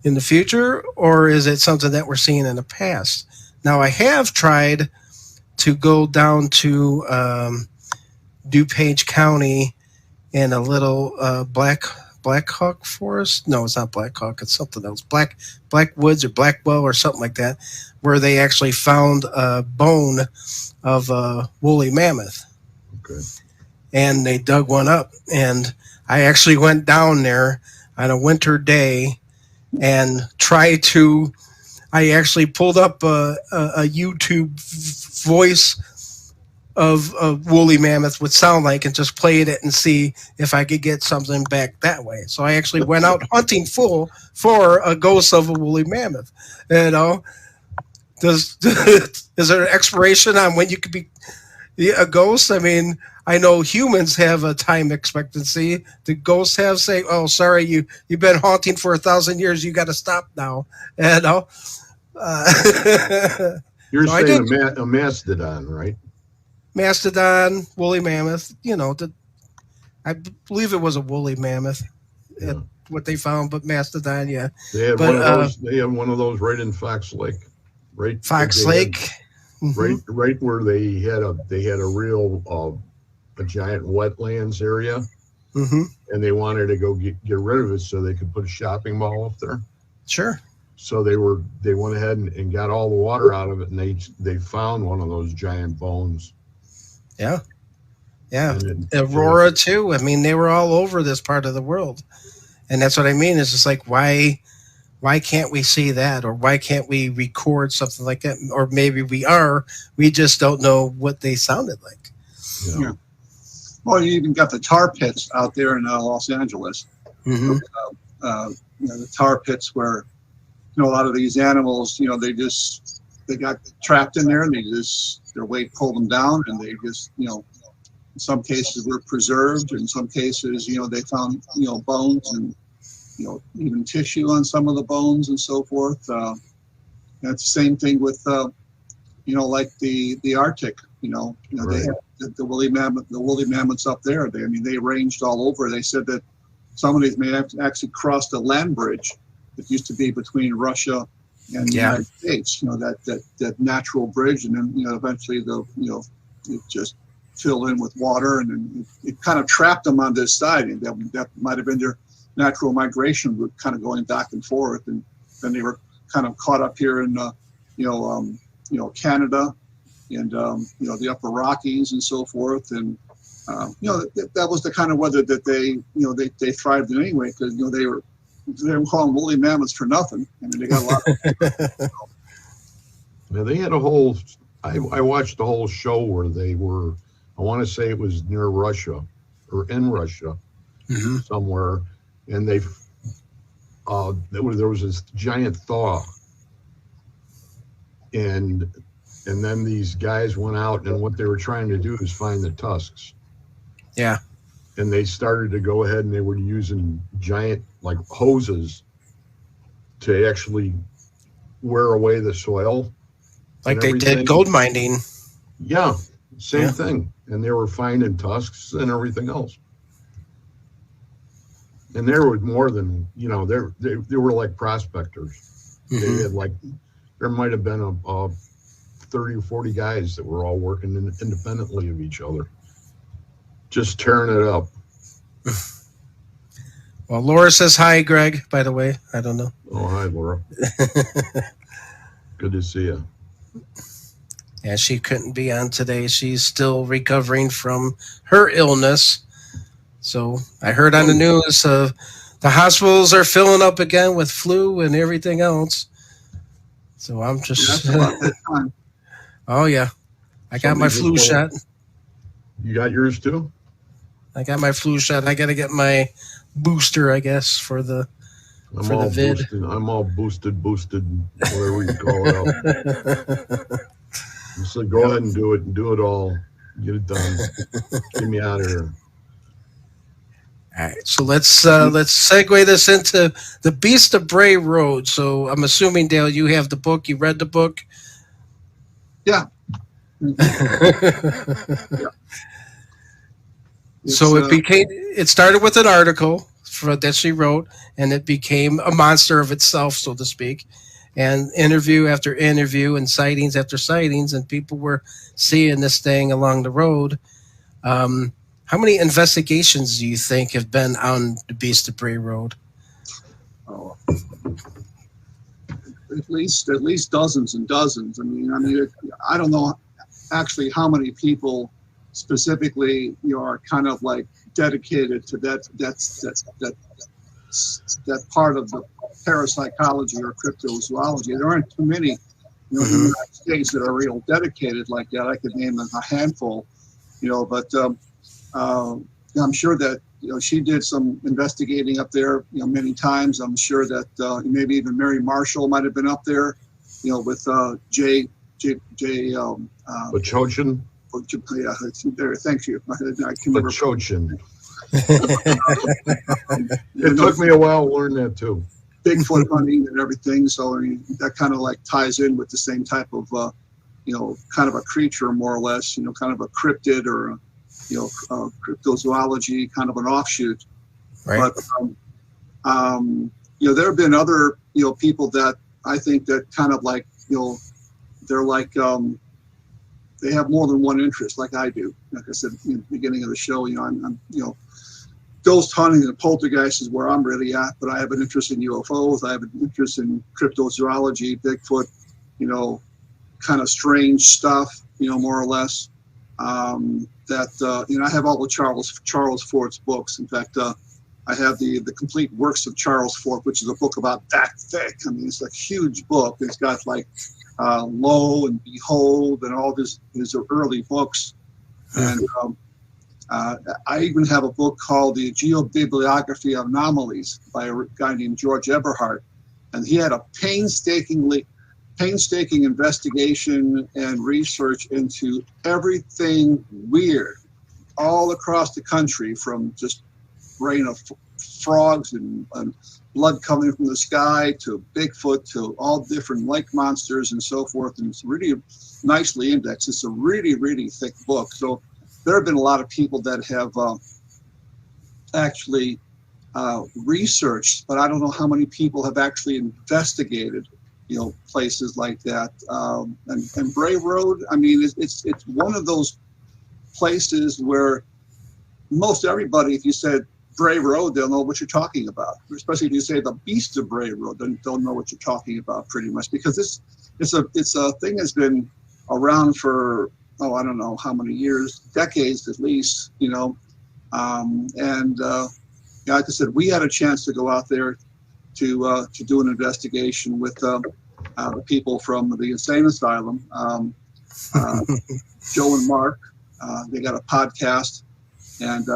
in the future, or is it something that we're seeing in the past? Now, I have tried to go down to DuPage County in a little Black Hawk Forest. No, it's not Black Hawk. It's something else. Black Woods or Blackwell or something like that, where they actually found a bone of a woolly mammoth. Okay. And they dug one up. And I actually went down there on a winter day and I actually pulled up a YouTube voice of a woolly mammoth would sound like, and just played it and see if I could get something back that way. So I actually went out hunting for a ghost of a woolly mammoth. Is there an expiration on when you could be a ghost? I know humans have a time expectancy. The ghosts have say, "Oh, sorry, you've been haunting for 1,000 years. You got to stop now." You're saying a mastodon, right? Mastodon, woolly mammoth. I believe it was a woolly mammoth. Yeah. What they found, but mastodon, yeah. They had one of those. They had one of those right in Fox Lake, right? Fox Lake, right where they had a real a giant wetlands area, and they wanted to go get rid of it so they could put a shopping mall up there. Sure. So they went ahead and got all the water out of it, and they found one of those giant bones. Yeah. Aurora too. They were all over this part of the world, and that's what I mean. It's just like, why can't we see that, or why can't we record something like that? Or maybe we just don't know what they sounded like. Yeah. Well, you even got the tar pits out there in Los Angeles. The tar pits where, a lot of these animals, they got trapped in there, and their weight pulled them down, and they just, in some cases were preserved. In some cases, they found, bones and, even tissue on some of the bones and so forth. And it's the same thing with, like the Arctic. Right. They had the woolly mammoths up there. They ranged all over. They said that some of these may have actually crossed a land bridge that used to be between Russia and the United States. That natural bridge, and then eventually it just filled in with water, and then it kind of trapped them on this side, and that might have been their natural migration route, kind of going back and forth, and then they were kind of caught up here in Canada, and the Upper Rockies and so forth, and that was the kind of weather that they thrived in anyway, because they were calling woolly mammoths for nothing. They got a lot of Yeah, they had a whole. I watched the whole show where they were. I want to say it was near Russia or in Russia somewhere, and there was this giant thaw, and then these guys went out, and what they were trying to do is find the tusks. Yeah. And they started to go ahead, and they were using giant like hoses to actually wear away the soil. Like they did gold mining. Yeah, same thing. And they were finding tusks and everything else. And there was more than, they were like prospectors. They had there might have been a 30 or 40 guys that were all working independently of each other, just tearing it up. Well, Laura says hi, Greg, by the way. I don't know. Oh, hi, Laura. Good to see you. Yeah, she couldn't be on today. She's still recovering from her illness. So I heard on the news the hospitals are filling up again with flu and everything else. So I'm just... That's about that time. Oh, yeah. I got my flu shot. You got yours too? I got my flu shot. I got to get my booster, I guess, for the vid. Boosted. I'm all boosted, whatever you call it out. So go ahead and do it all. Get it done. Get me out of here. All right, so let's segue this into the Beast of Bray Road. So I'm assuming, Dale, you have the book. You read the book. Yeah. So it started with an article that she wrote, and it became a monster of itself, so to speak. And interview after interview and sightings after sightings, and people were seeing this thing along the road. How many investigations do you think have been on the Beast of Bray Road? Oh, at least dozens and dozens. I don't know actually how many people specifically are kind of like dedicated to that part of the parapsychology or cryptozoology. There aren't too many in the United States that are real dedicated like that. I could name a handful, but I'm sure that she did some investigating up there many times. I'm sure that maybe even Mary Marshall might have been up there with Jay Bachochin. Yeah, there. Thank you. I can remember. Bachochin. It took me a while to learn that too. Bigfoot hunting and everything. So that kind of like ties in with the same type of kind of a creature, more or less. Kind of a cryptid or cryptozoology, kind of an offshoot. Right. But there have been other people that I think that kind of like they're like they have more than one interest, like I do. Like I said in the beginning of the show, I'm ghost hunting and poltergeist is where I'm really at, but I have an interest in UFOs. I have an interest in cryptozoology, Bigfoot, kind of strange stuff, more or less. I have all the Charles Fort's books. In fact, I have the complete works of Charles Fort, which is a book about that thick. It's a huge book. It's got like Lo and Behold and all his early books. And I even have a book called The Geobibliography of Anomalies by a guy named George Eberhardt. And he had a painstaking investigation and research into everything weird all across the country, from just rain of frogs and blood coming from the sky to Bigfoot to all different lake monsters and so forth. And it's really nicely indexed. It's a really, really thick book. So there have been a lot of people that have actually researched, but I don't know how many people have actually investigated, places like that. And Bray Road, I mean, it's one of those places where most everybody, if you said Bray Road, they'll know what you're talking about. Especially if you say the Beast of Bray Road, then they'll know what you're talking about pretty much, because it's a thing that's been around for, I don't know how many years, decades at least, like I said, we had a chance to go out there to do an investigation with the people from the insane asylum, Joe and Mark. They got a podcast, and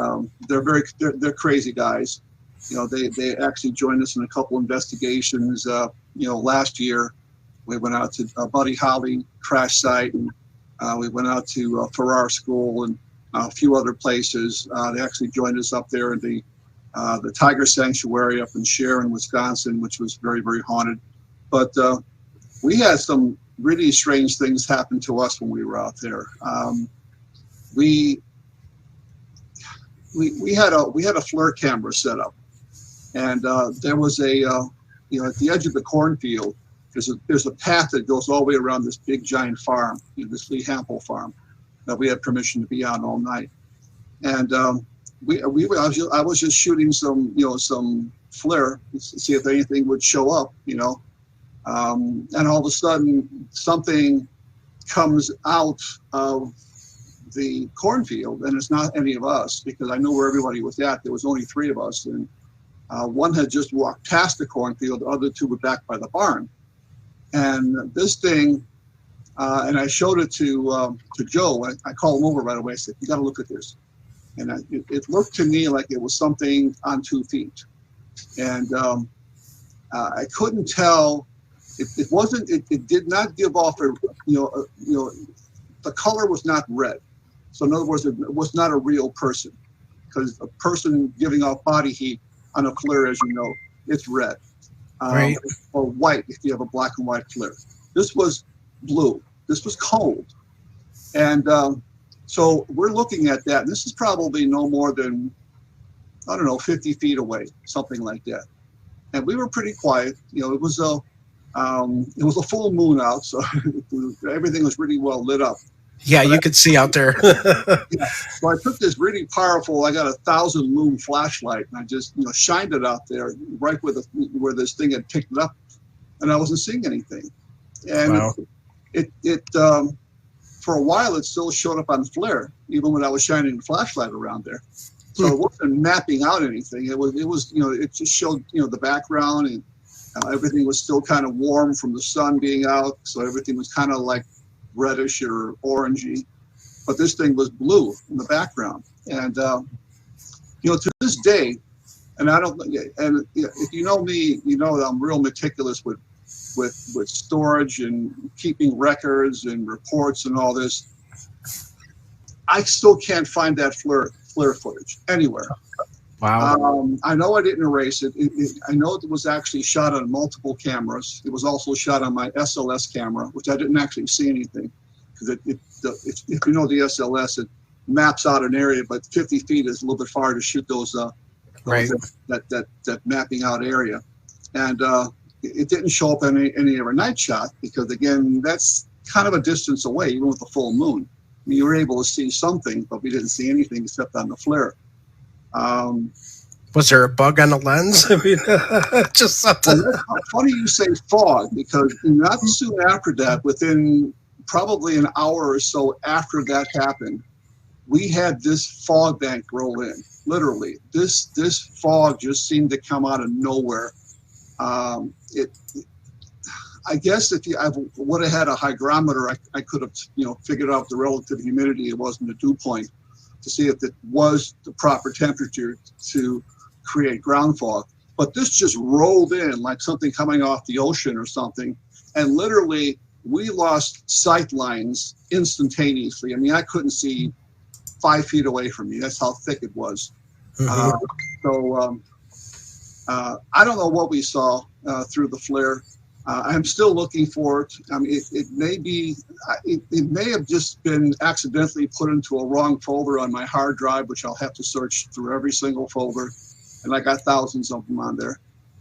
they're crazy guys. They actually joined us in a couple investigations. Last year we went out to Buddy Holly crash site, and we went out to Farrar School and a few other places. They actually joined us up there in the Tiger Sanctuary up in Sharon, Wisconsin, which was very, very haunted. But we had some really strange things happen to us when we were out there. We had a FLIR camera set up, and there was at the edge of the cornfield, there's a path that goes all the way around this big giant farm, this Lee Hampel farm, that we had permission to be on all night. And I was just shooting some FLIR to see if anything would show up, and all of a sudden something comes out of the cornfield, and it's not any of us, because I know where everybody was at. There was only 3 of us, and one had just walked past the cornfield. The other 2 were back by the barn. And this thing, and I showed it to Joe. I called him over right away. I said, "You got to look at this." And it looked to me like it was something on 2 feet, and I couldn't tell. It wasn't. It did not give off the color was not red. So in other words, it was not a real person, because a person giving off body heat on a FLIR, as you know, it's red, right, or white if you have a black and white FLIR. This was blue. This was cold, and so we're looking at that. And this is probably no more than, 50 feet away, something like that. And we were pretty quiet. It was a full moon out, so everything was really well lit up. Yeah, you could see out there. Yeah. So I took this really powerful, I got a 1,000 lumen flashlight, and I just shined it out there right where this thing had picked it up, and I wasn't seeing anything. And wow. It for a while it still showed up on FLIR, even when I was shining the flashlight around there. So it wasn't mapping out anything. It was it just showed the background, and everything was still kind of warm from the sun being out, so everything was kind of like reddish or orangey, but this thing was blue in the background. And to this day, and if you know me, you know that I'm real meticulous with storage and keeping records and reports and all this. I still can't find that FLIR footage anywhere. Wow. I know I didn't erase it. I know it was actually shot on multiple cameras. It was also shot on my SLS camera, which I didn't actually see anything, because if you know the SLS, it maps out an area, but 50 feet is a little bit far to shoot those right. that mapping out area. And it didn't show up in any of our night shot, because again, that's kind of a distance away, even with the full moon. I mean, you were able to see something, but we didn't see anything except on the FLIR. Was there a bug on the lens? I mean, just something. Well, funny you say fog, because not soon after that, within probably an hour or so after that happened, we had this fog bank roll in. Literally, this fog just seemed to come out of nowhere. I guess if I would have had a hygrometer, I could have figured out the relative humidity it was in the dew point, to see if it was the proper temperature to create ground fog. But this just rolled in like something coming off the ocean or something. And literally, we lost sight lines instantaneously. I mean, I couldn't see 5 feet away from me. That's how thick it was. Mm-hmm. I don't know what we saw through the flare. I'm still looking for it. I mean, it may be, it may have just been accidentally put into a wrong folder on my hard drive, which I'll have to search through every single folder. And I got thousands of them on there.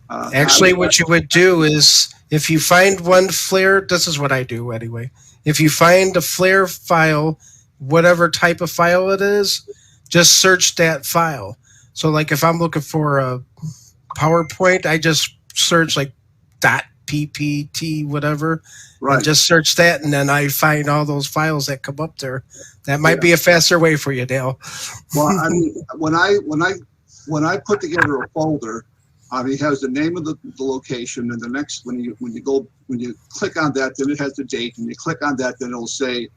Actually, what you would do is if you find one flare, this is what I do anyway. If you find a flare file, whatever type of file it is, just search that file. So, like if I'm looking for a PowerPoint, I just search like .ppt whatever, Right. and just search that, and then I find all those files that come up there. That might be a faster way for you, Dale. Well, I mean, when I put together a folder, it has the name of the location, and the next when you click on that, then it has the date, and you click on that, then it'll say,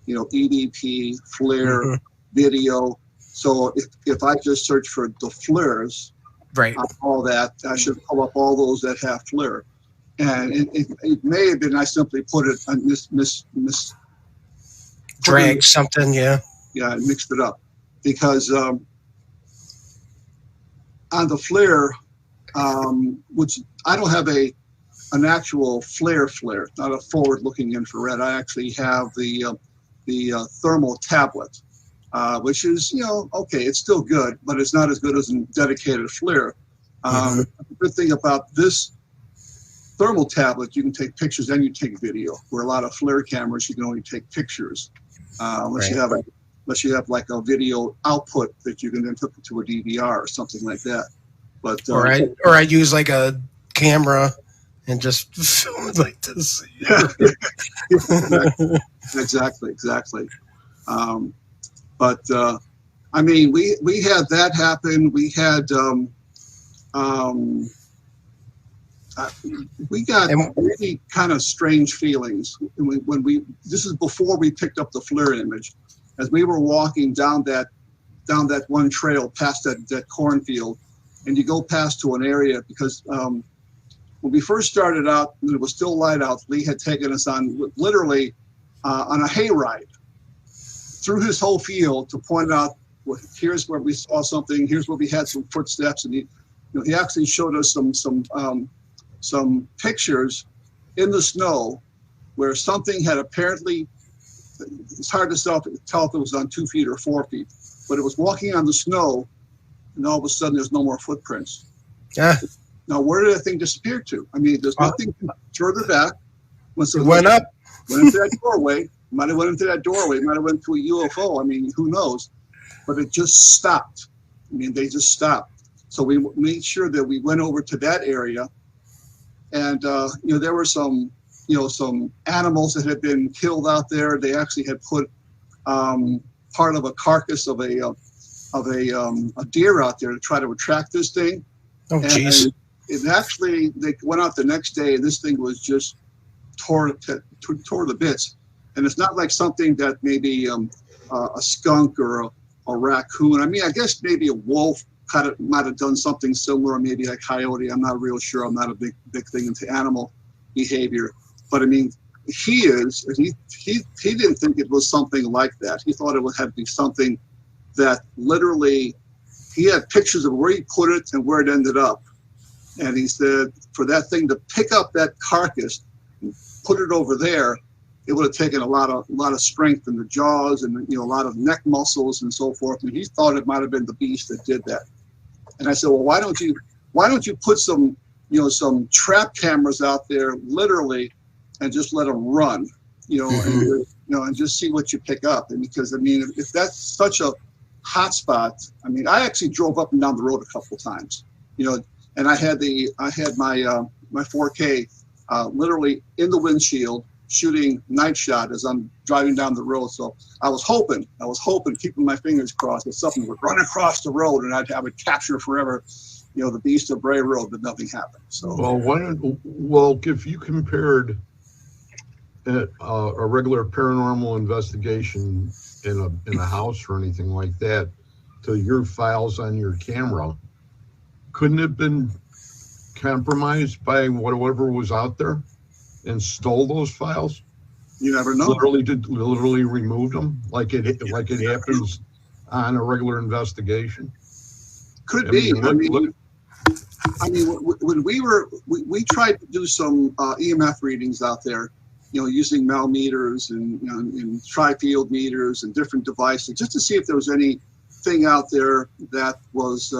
EDP, flare, video. So if I just search for the flares, Right. all that, I should pull up all those that have flare. And it may have been I simply put it on Drag something, yeah. Yeah, I mixed it up because on the flare, which I don't have an actual flare, not a forward-looking infrared. I actually have the thermal tablet, which is okay, it's still good, but it's not as good as a dedicated flare. The good thing about this thermal tablet, you can take pictures and you take video. Where a lot of flare cameras, you can only take pictures, unless you have like a video output that you can then hook to a DVR or something like that. But or I use like a camera and just film it like this. Yeah, exactly. But I mean, we had that happen. We had we got really kind of strange feelings when this is before we picked up the flare image, as we were walking down that one trail past that cornfield, and you go past to an area because when we first started out, it was still light out. Lee had taken us on literally on a hayride through his whole field to point out, well, here's where we saw something, here's where we had some footsteps, and he actually showed us some pictures in the snow where something had apparently, it's hard to tell if it was on 2 feet or 4 feet, but it was walking on the snow, and all of a sudden there's no more footprints. Yeah. Now, where did that thing disappear to? I mean, there's nothing further back. It went up. Went into that doorway. Might have went into that doorway. Might have went to a UFO. I mean, who knows? But it just stopped. I mean, they just stopped. So we made sure that we went over to that area, and there were some animals that had been killed out there. They actually had put part of a carcass of a deer out there to try to attract this thing. Oh, jeez. And actually, they went out the next day, and this thing was just tore the bits. And it's not like something that maybe a skunk or a raccoon. I mean, I guess maybe a wolf might have done something similar, or maybe a coyote. I'm not real sure. I'm not a big thing into animal behavior. But I mean, he didn't think it was something like that. He thought it would have to be something that literally, he had pictures of where he put it and where it ended up. And he said for that thing to pick up that carcass and put it over there, it would have taken a lot of strength in the jaws and a lot of neck muscles and so forth. And he thought it might have been the beast that did that. And I said, well, why don't you put some trap cameras out there literally and just let them run, and just see what you pick up. And because I mean, if that's such a hot spot, I mean, I actually drove up and down the road a couple of times, and I had my 4K literally in the windshield shooting night shot as I'm driving down the road. So I was hoping, keeping my fingers crossed that something would run across the road and I would capture forever, the beast of Bray Road, but nothing happened. So if you compared a regular paranormal investigation in a house or anything like that to your files on your camera, couldn't it have been compromised by whatever was out there and stole those files? You never know. Literally removed them like it happens on a regular investigation. Could be. I mean, when we tried to do some EMF readings out there, using melmeters and, and tri-field meters and different devices, just to see if there was anything out there that was,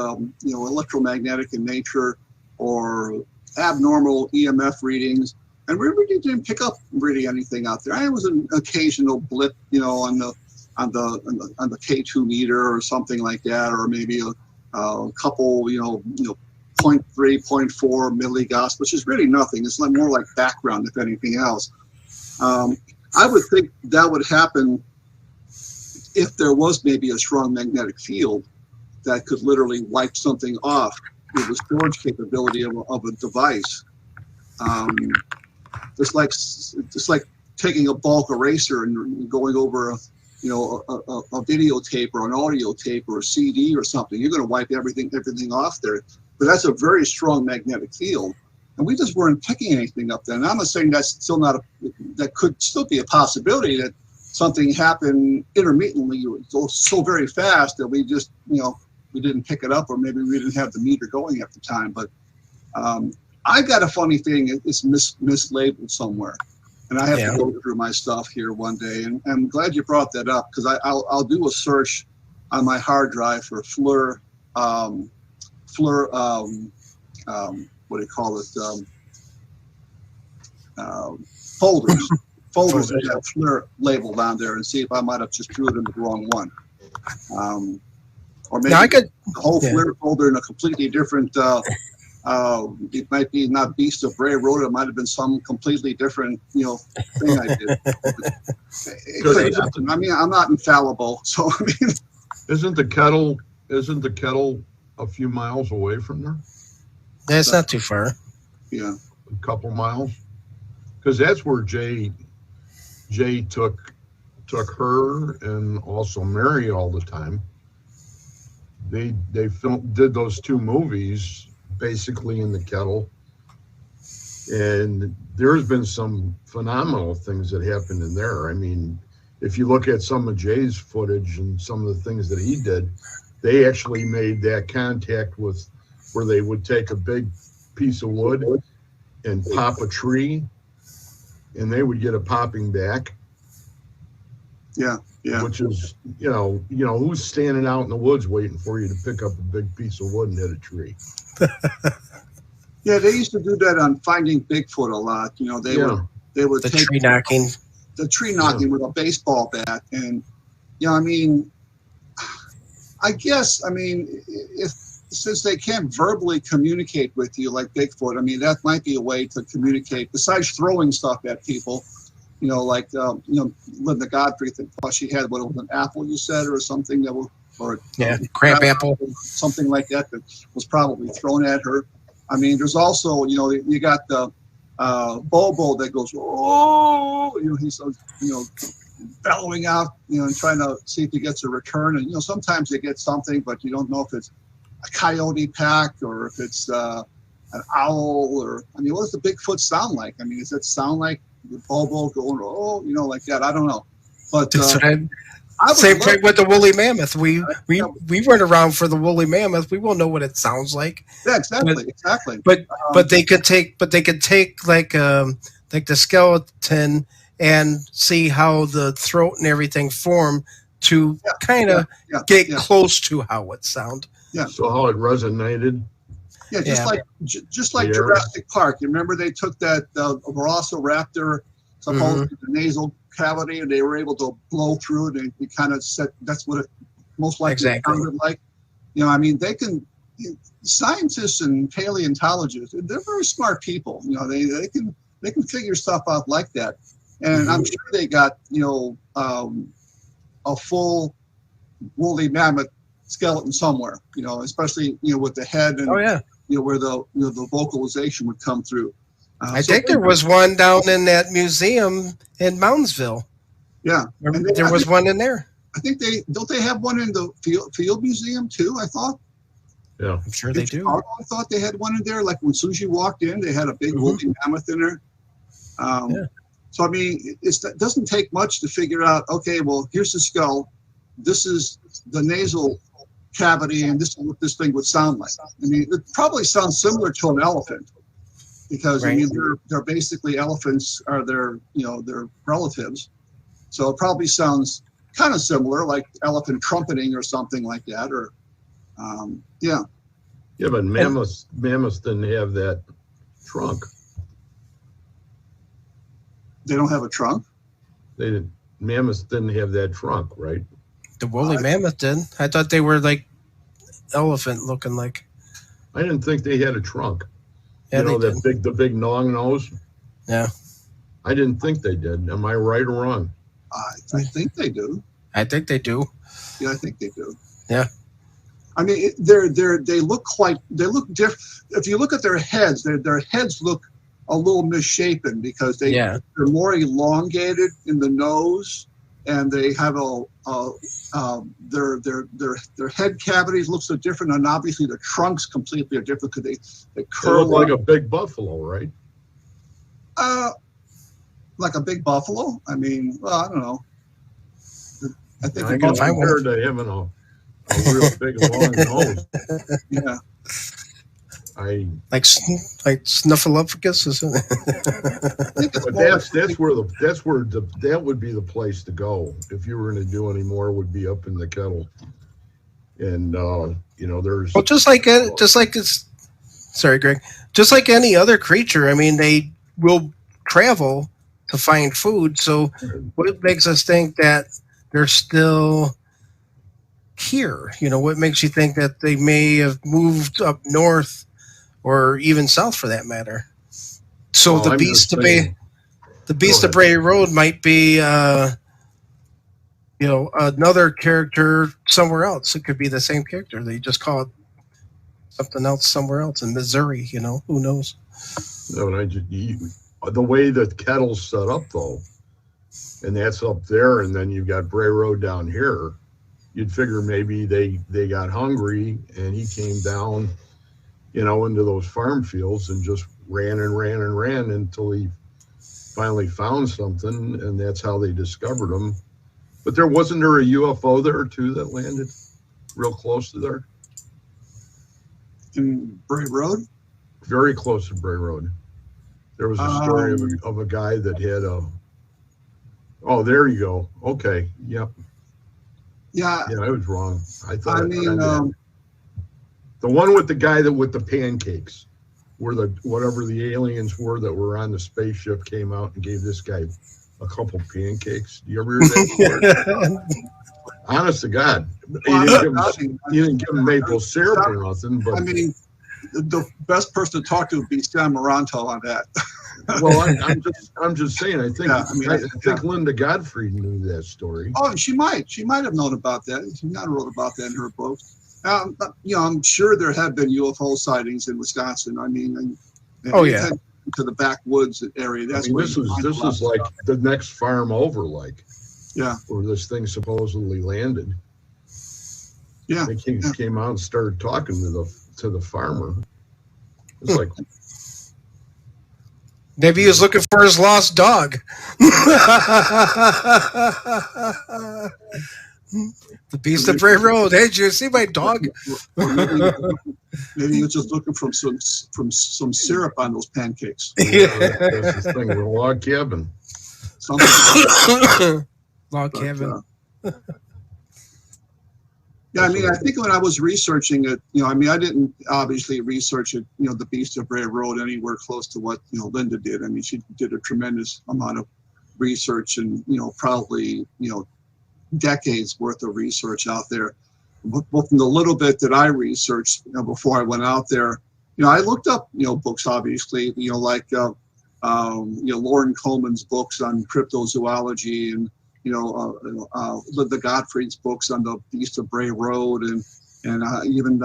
electromagnetic in nature or abnormal EMF readings. And we really didn't pick up really anything out there. It was an occasional blip, on the K2 meter or something like that, or maybe a couple, 0.3, 0.4 milligauss, which is really nothing. It's more like background, if anything else. I would think that would happen if there was maybe a strong magnetic field that could literally wipe something off with the storage capability of a device. Just like taking a bulk eraser and going over a videotape or an audio tape or a CD or something. You're going to wipe everything off there. But that's a very strong magnetic field. And we just weren't picking anything up then. And I'm not saying that's still that could still be a possibility that something happened intermittently so very fast that we just, we didn't pick it up, or maybe we didn't have the meter going at the time. But I got a funny thing. It's mislabeled somewhere. And I have to go through my stuff here one day. And I'm glad you brought that up, because I'll do a search on my hard drive for FLIR, what do you call it? Folders that have FLIR labeled on there, and see if I might have just threw it in the wrong one. Or maybe the whole FLIR folder in a completely different, it might be not Beast of Bray wrote it might have been some completely different, thing I did. It could happen. I mean, I'm not infallible, so I mean. Isn't the kettle a few miles away from there? Yeah, it's not too far. Yeah, a couple miles, because that's where Jay took her and also Mary all the time. They did those two movies basically in the kettle, and there's been some phenomenal things that happened in there. I mean, if you look at some of Jay's footage and some of the things that he did, they actually made that contact with where they would take a big piece of wood and pop a tree, and they would get a popping back. Yeah. Which is, who's standing out in the woods waiting for you to pick up a big piece of wood and hit a tree? Yeah, they used to do that on Finding Bigfoot a lot. They would the take tree knocking with a baseball bat, and since they can't verbally communicate with you like Bigfoot, I mean, that might be a way to communicate besides throwing stuff at people. Linda Godfrey, she had what, it was an apple, you said, or something that was, or crab apple, something like that was probably thrown at her. I mean, there's also, you got the Bobo that goes, oh, he's bellowing out, and trying to see if he gets a return. And sometimes they get something, but you don't know if it's a coyote pack or if it's an owl, or what does the Bigfoot sound like? I mean, does it sound like the Bobo going, oh, like that? I don't know. But same thing with the woolly mammoth. We weren't around for the woolly mammoth. We won't know what it sounds like. Yeah, exactly. But they could take like the skeleton and see how the throat and everything form to kind of get close to how it sound. Yeah. So how it resonated. Yeah, just like Jurassic Park. You remember they took that Velociraptor, supposedly the nasal cavity, and they were able to blow through it, and it kind of said that's what it most likely sounded like. They can. Scientists and paleontologists, they're very smart people. They can figure stuff out like that, and I'm sure they got a full woolly mammoth skeleton somewhere. Especially with the head and where the vocalization would come through. I think there was one down in that museum in Moundsville. Yeah, there was one in there. I think they have one in the field museum too. I thought. Yeah, I'm sure they do. I thought they had one in there. Like when Susie walked in, they had a big woolly mammoth in there. So it doesn't take much to figure out. Okay, well, here's the skull. This is the nasal cavity, and this is what this thing would sound like. I mean, it probably sounds similar to an elephant, because I mean they're basically elephants are their their relatives, so it probably sounds kind of similar, like elephant trumpeting or something like that, or yeah. Yeah, but mammoths didn't have that trunk. They don't have a trunk? They didn't. Mammoths didn't have that trunk, right? The woolly mammoth did. I thought they were like elephant looking like. I didn't think they had a trunk. Yeah, you know, they that the big long nose. Yeah. I didn't think they did. Am I right or wrong? I think they do. I think they do. Yeah, I think they do. Yeah. I mean, they look different. If you look at their heads, their heads look a little misshapen, because they're more elongated in the nose, and they have their head cavities look so different, and obviously their trunks completely are different, because they curl. They look like a big buffalo, right? Like a big buffalo. I mean, well, I don't know. I think I guess compared to having a real big long nose. Yeah. Like Snuffleupagus, isn't it? But that would be the place to go if you were going to do any more. Would be up in the kettle, and there's sorry, Greg. Just like any other creature, I mean, they will travel to find food. So, what makes us think that they're still here? What makes you think that they may have moved up north? Or even south, for that matter. So the Beast of Bray Road might be, another character somewhere else. It could be the same character. They just call it something else somewhere else in Missouri. Who knows? No, the way the kettle's set up, though, and that's up there, and then you've got Bray Road down here. You'd figure maybe they got hungry, and he came down, into those farm fields and just ran until he finally found something, and that's how they discovered him. But wasn't there a UFO there too that landed real close to there? In Bray Road? Very close to Bray Road. There was a story of a guy that had oh, there you go. Okay. Yep. Yeah. Yeah, I was wrong. The one with the guy with the pancakes, where whatever the aliens were that were on the spaceship came out and gave this guy a couple pancakes. Do you ever hear that story? Honest to God, he didn't give him maple syrup or nothing. But I mean, the best person to talk to would be Sam Moranto on that. Well, I'm just saying. I think Linda Godfrey knew that story. Oh, she might have known about that. She might have wrote about that in her book. I'm sure there have been UFO sightings in Wisconsin. I mean, to the backwoods area. That's this is like the next farm over, where this thing supposedly landed. Yeah, they came out and started talking to the farmer. It's like maybe he was looking for his lost dog. The Beast of Bray Road. Hey, did you see my dog? Maybe he was just looking for some syrup on those pancakes. That's the thing with a log cabin. Log cabin. Yeah, I mean, I think when I was researching it, I didn't obviously research it, the Beast of Bray Road anywhere close to what, Linda did. I mean, she did a tremendous amount of research and, probably, decades worth of research out there. But from the little bit that I researched, before I went out there, I looked up, books, obviously, like, Lauren Coleman's books on cryptozoology and, Linda Godfrey's books on the Beast of Bray Road, and even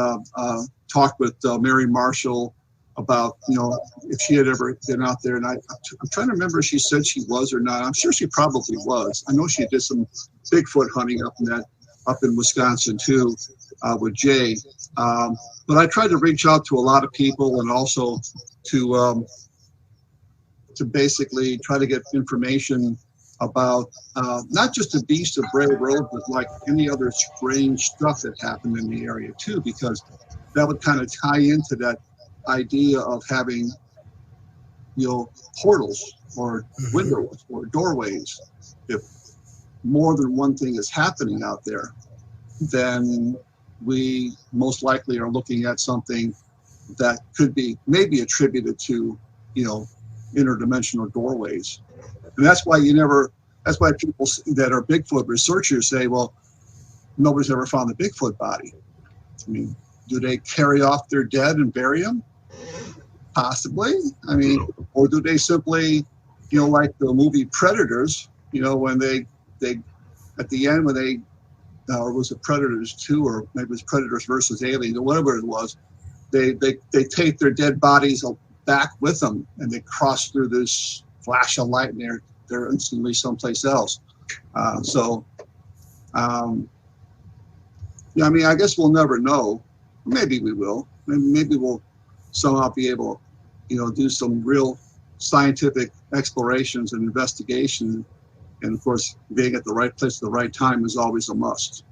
talked with Mary Marshall about, if she had ever been out there. And I'm trying to remember if she said she was or not. I'm sure she probably was. I know she did some Bigfoot hunting up in Wisconsin too, with Jay. But I tried to reach out to a lot of people, and also to basically try to get information about not just the beast of Bray Road, but like any other strange stuff that happened in the area too, because that would kind of tie into that idea of having, portals or windows or doorways. If more than one thing is happening out there, then we most likely are looking at something that could be maybe attributed to, interdimensional doorways. And that's why that's why people that are Bigfoot researchers say, well, nobody's ever found the Bigfoot body. I mean, do they carry off their dead and bury them? Possibly. I mean, or do they simply, like the movie Predators, when they at the end when they, or was it Predators 2, or maybe it was Predators versus Aliens, or whatever it was, they take their dead bodies back with them, and they cross through this flash of light, and they're instantly someplace else. I mean, I guess we'll never know. Maybe we will. Maybe we'll somehow be able, do some real scientific explorations and investigation. And of course, being at the right place at the right time is always a must.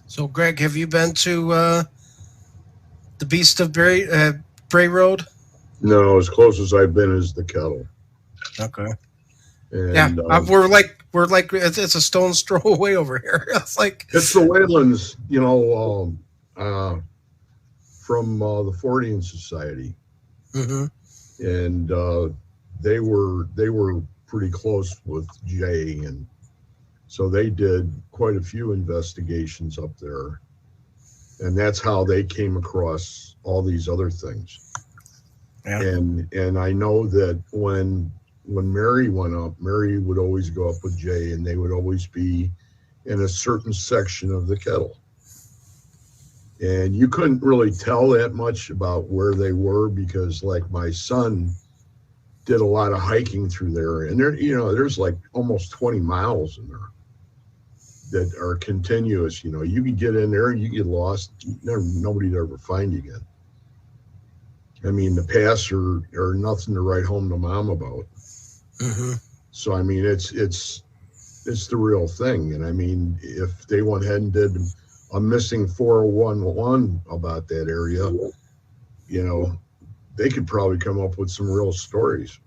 So, Greg, have you been to the Beast of Bray Road? No, as close as I've been is the Kettle. Okay. And, yeah, we're like it's a stone's throw away over here. It's the Waylands, from the Fortean Society, and they were pretty close with Jay, and so they did quite a few investigations up there, and that's how they came across all these other things. Yeah. And I know that when Mary went up, Mary would always go up with Jay, and they would always be in a certain section of the Kettle. And you couldn't really tell that much about where they were, because like my son did a lot of hiking through there, and there's like almost 20 miles in there that are continuous. You can get in there and you get lost. Nobody'd ever find you again. I mean, the paths are nothing to write home to mom about. So I mean, it's the real thing. And I mean, if they went ahead and did a missing 411 about that area, they could probably come up with some real stories.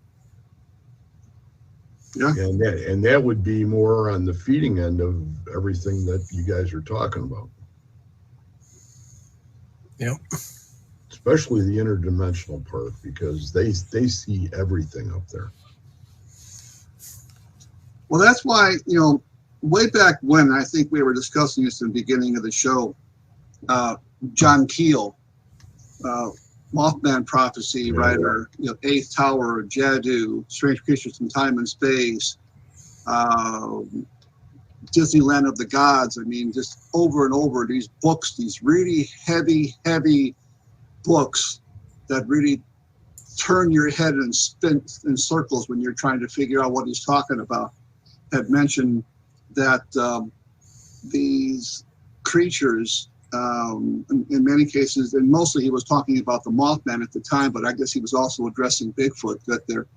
Yeah. And that would be more on the feeding end of everything that you guys are talking about. Yep. Especially the interdimensional part, because they see everything up there. Well, that's why, way back when, I think we were discussing this in the beginning of the show, John Keel, Mothman Prophecy writer, Eighth Tower, Jadoo, Strange Creatures from Time and Space, Disneyland of the Gods. I mean, just over and over, these books, these really heavy books that really turn your head and spin in circles when you're trying to figure out what he's talking about, had mentioned that these creatures, in many cases, and mostly he was talking about the Mothman at the time, but I guess he was also addressing Bigfoot, that they're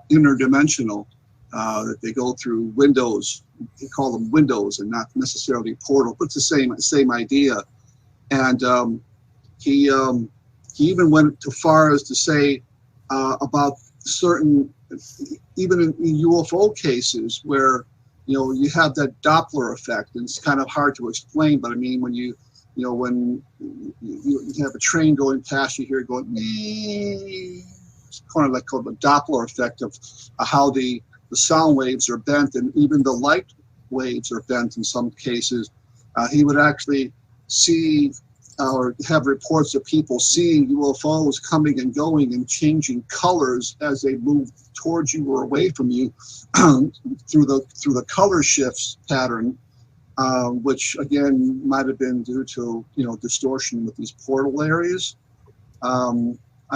interdimensional, that they go through windows. He called them windows and not necessarily portal, but it's the same idea. And he even went too far as to say about certain, even in UFO cases where you have that Doppler effect, and it's kind of hard to explain. But I mean, when when you have a train going past, you hear it going, it's kind of like called the Doppler effect of how the sound waves are bent, and even the light waves are bent in some cases. He would actually see or have reports of people seeing UFOs coming and going and changing colors as they move towards you or away from you through the color shifts pattern, which again might have been due to distortion with these portal areas. I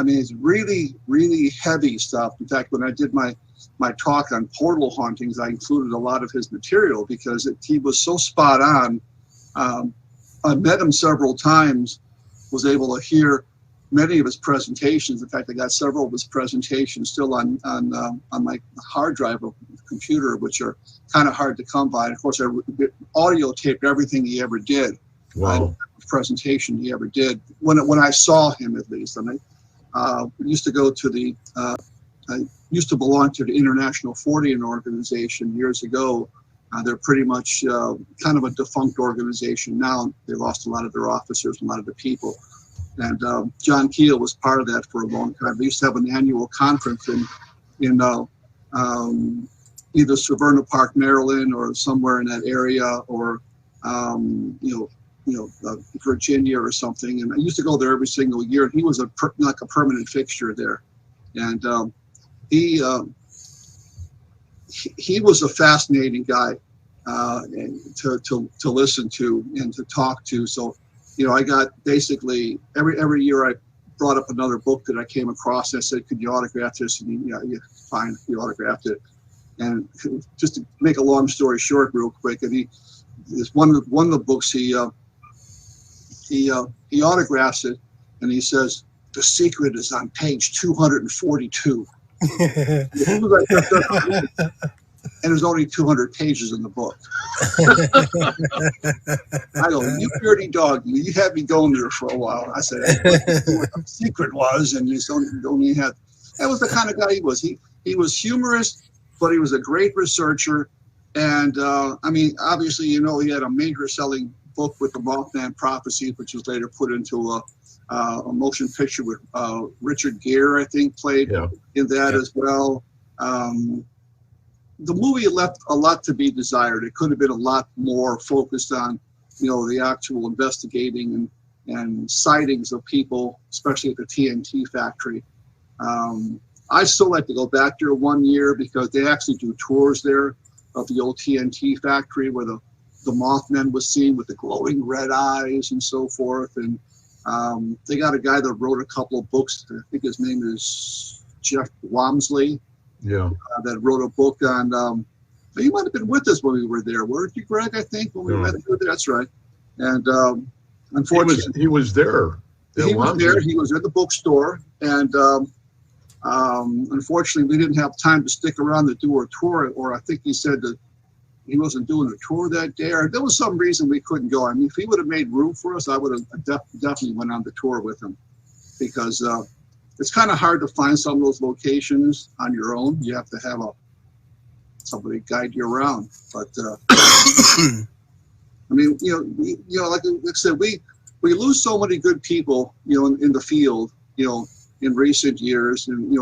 mean, it's really, really heavy stuff. In fact, when I did my talk on portal hauntings, I included a lot of his material because he was so spot on. I met him several times, was able to hear many of his presentations. In fact, I got several of his presentations still on my hard drive of the computer, which are kind of hard to come by. And of course, I audio taped everything he ever did. Wow. Presentation he ever did when I saw him, at least. I mean, used to go to the. I used to belong to the International Fortean organization years ago. They're pretty much kind of a defunct organization now. They lost a lot of their officers, a lot of the people. And John Keel was part of that for a long time. They used to have an annual conference in either Severna Park, Maryland, or somewhere in that area, or Virginia or something. And I used to go there every single year. And he was like a permanent fixture there, and he was a fascinating guy to listen to and to talk to. So, I got basically every year I brought up another book that I came across. And I said, "Could you autograph this?" And yeah, fine, he autographed it. And just to make a long story short, real quick, and this one of the books he autographs it, and he says, "The secret is on page 242." And there's only 200 pages in the book. I go, "You dirty dog, you had me going there for a while." I said, "What the secret was," and you only had. That was the kind of guy he was. He was humorous, but he was a great researcher. And I mean, obviously, he had a major selling book with the Mothman Prophecy, which was later put into a motion picture with Richard Gere, I think, played in that as well. The movie left a lot to be desired. It could have been a lot more focused on, the actual investigating and sightings of people, especially at the TNT factory. I still like to go back there one year because they actually do tours there of the old TNT factory where the Mothman was seen with the glowing red eyes and so forth. And they got a guy that wrote a couple of books. I think his name is Jeff Wamsley. Yeah. That wrote a book on. You might have been with us when we were there, weren't you, Greg? I think when we met you there. That's right. And unfortunately, he was there. He was there. He was at the bookstore, and unfortunately, we didn't have time to stick around to do a tour. Or I think he said that he wasn't doing a tour that day, or there was some reason we couldn't go. I mean, if he would have made room for us, I would have definitely went on the tour with him, because it's kind of hard to find some of those locations on your own. You have to have somebody guide you around. But I mean, like I said, we lose so many good people, in the field, in recent years, and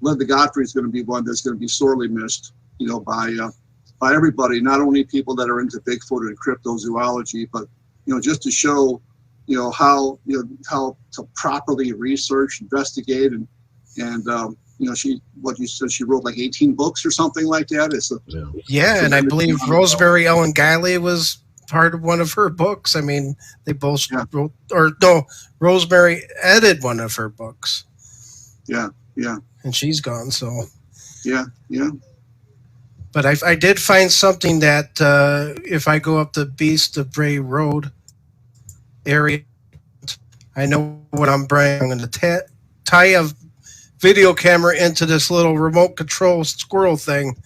Linda Godfrey is going to be one that's going to be sorely missed, by everybody, not only people that are into Bigfoot and cryptozoology, but just to show how to properly research, investigate, and she wrote like 18 books or something like that. And I believe Rosemary Ellen Guiley was part of one of her books. I mean, they both wrote, or no, Rosemary edited one of her books. Yeah. And she's gone, so. Yeah. But I did find something that if I go up the Beast of Bray Road area, I know what I'm bringing. I'm going to tie a video camera into this little remote control squirrel thing.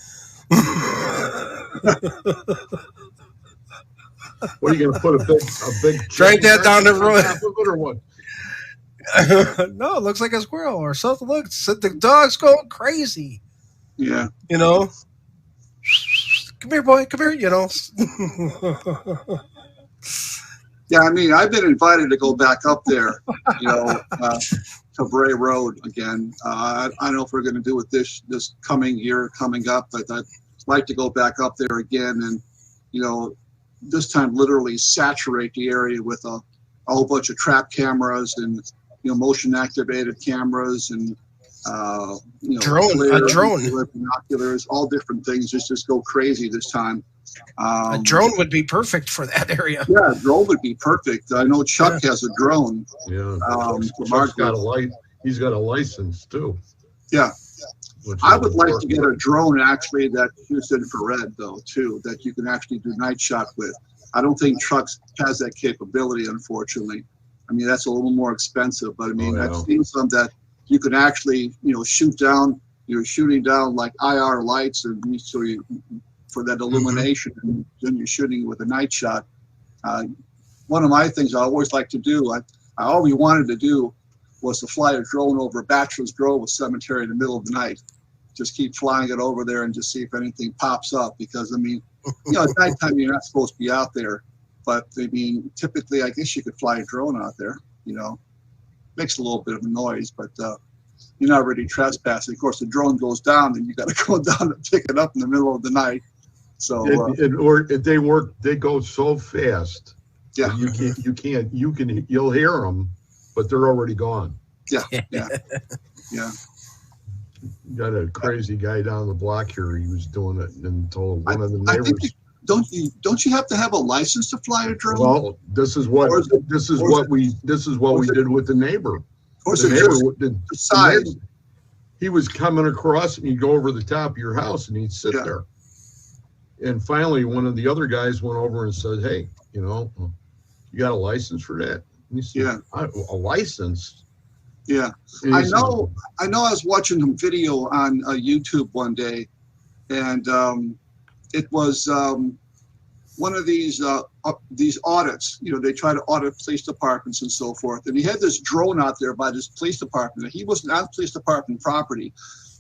What are you going to put a big drag that down the road? Or what? No, it looks like a squirrel or something. Look, the dog's going crazy. Yeah. Come here, boy. Come here. Yeah, I mean, I've been invited to go back up there, to Bray Road again. I don't know if we're going to do it this coming year coming up, but I'd like to go back up there again and, this time literally saturate the area with a whole bunch of trap cameras and, motion activated cameras and, a drone, binoculars, all different things. Just go crazy this time. A drone would be perfect for that area. Yeah, a drone would be perfect. I know Chuck has a drone. Yeah. He's got a license too. Yeah. I would like to get a drone actually that used infrared though too, that you can actually do night shot with. I don't think Chuck has that capability, unfortunately. I mean, that's a little more expensive, but I mean, Oh, yeah. I've seen some that you can actually, shoot down. You're shooting down like IR lights, and so you for that illumination, and then you're shooting with a night shot. One of my things I always like to do, I always wanted to do, was to fly a drone over Bachelor's Grove, a cemetery, in the middle of the night. Just keep flying it over there and just see if anything pops up. Because I mean, at nighttime you're not supposed to be out there, but I mean, typically I guess you could fly a drone out there. Makes a little bit of a noise, but you're not really trespassing. Of course, the drone goes down, and you got to go down and pick it up in the middle of the night. So they go so fast. Yeah, You'll hear them, but they're already gone. yeah. Got a crazy guy down the block here. He was doing it and told one of the I think neighbors. don't you have to have a license to fly a drone? Well, this is what we did with the neighbor. Or is The it neighbor, just the size? he was coming across, and he'd go over the top of your house, and he'd sit there. And finally, one of the other guys went over and said, "Hey, you got a license for that?" And he said, "A license?" Yeah, I know. I was watching a video on YouTube one day, and it was one of these audits. They try to audit police departments and so forth. And he had this drone out there by this police department. He wasn't on police department property,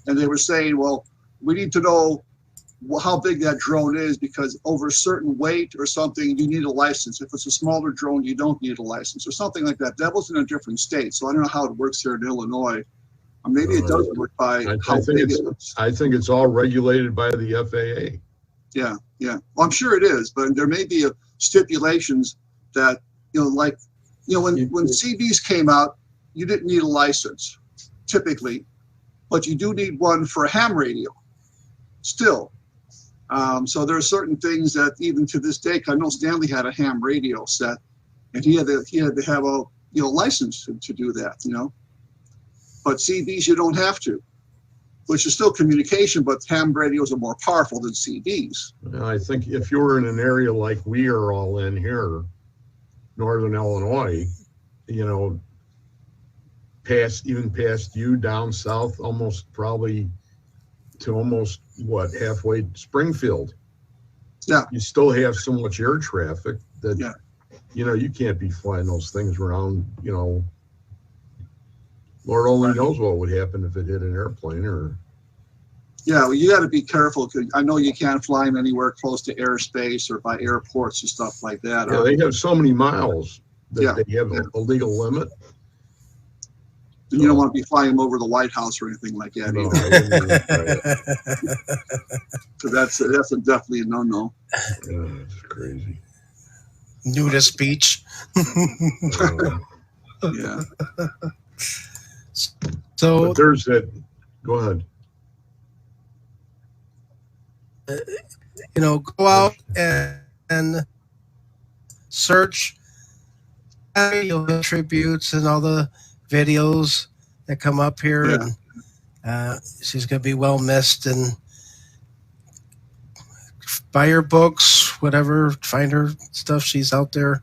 and they were saying, "Well, we need to know how big that drone is, because over a certain weight or something, you need a license. If it's a smaller drone, you don't need a license," or something like that. That was in a different state, so I don't know how it works here in Illinois. Or maybe it does work by how big it is. I think it's all regulated by the FAA. Yeah. Well, I'm sure it is, but there may be stipulations that, when CBs came out, you didn't need a license, typically, but you do need one for a ham radio, still. So there are certain things that even to this day, I know Stanley had a ham radio set, and he had to have a license to do that. But CBs you don't have to, which is still communication, but ham radios are more powerful than CBs. I think if you were in an area like we are all in here, Northern Illinois, past you down south, probably halfway to Springfield. Yeah. You still have so much air traffic that, you can't be flying those things around, Lord only knows what would happen if it hit an airplane or. Yeah, well, you got to be careful, because I know you can't fly them anywhere close to airspace or by airports and stuff like that. Yeah, they have so many miles that they have a legal limit. You don't want to be flying them over the White House or anything like that either. So that's definitely a no-no. Yeah, it's crazy. Nudist beach. Yeah. So but there's that. Go ahead. Go out and search. You'll get tributes and all the videos that come up here. Yeah. And she's going to be well missed. And buy her books, whatever, find her stuff. She's out there.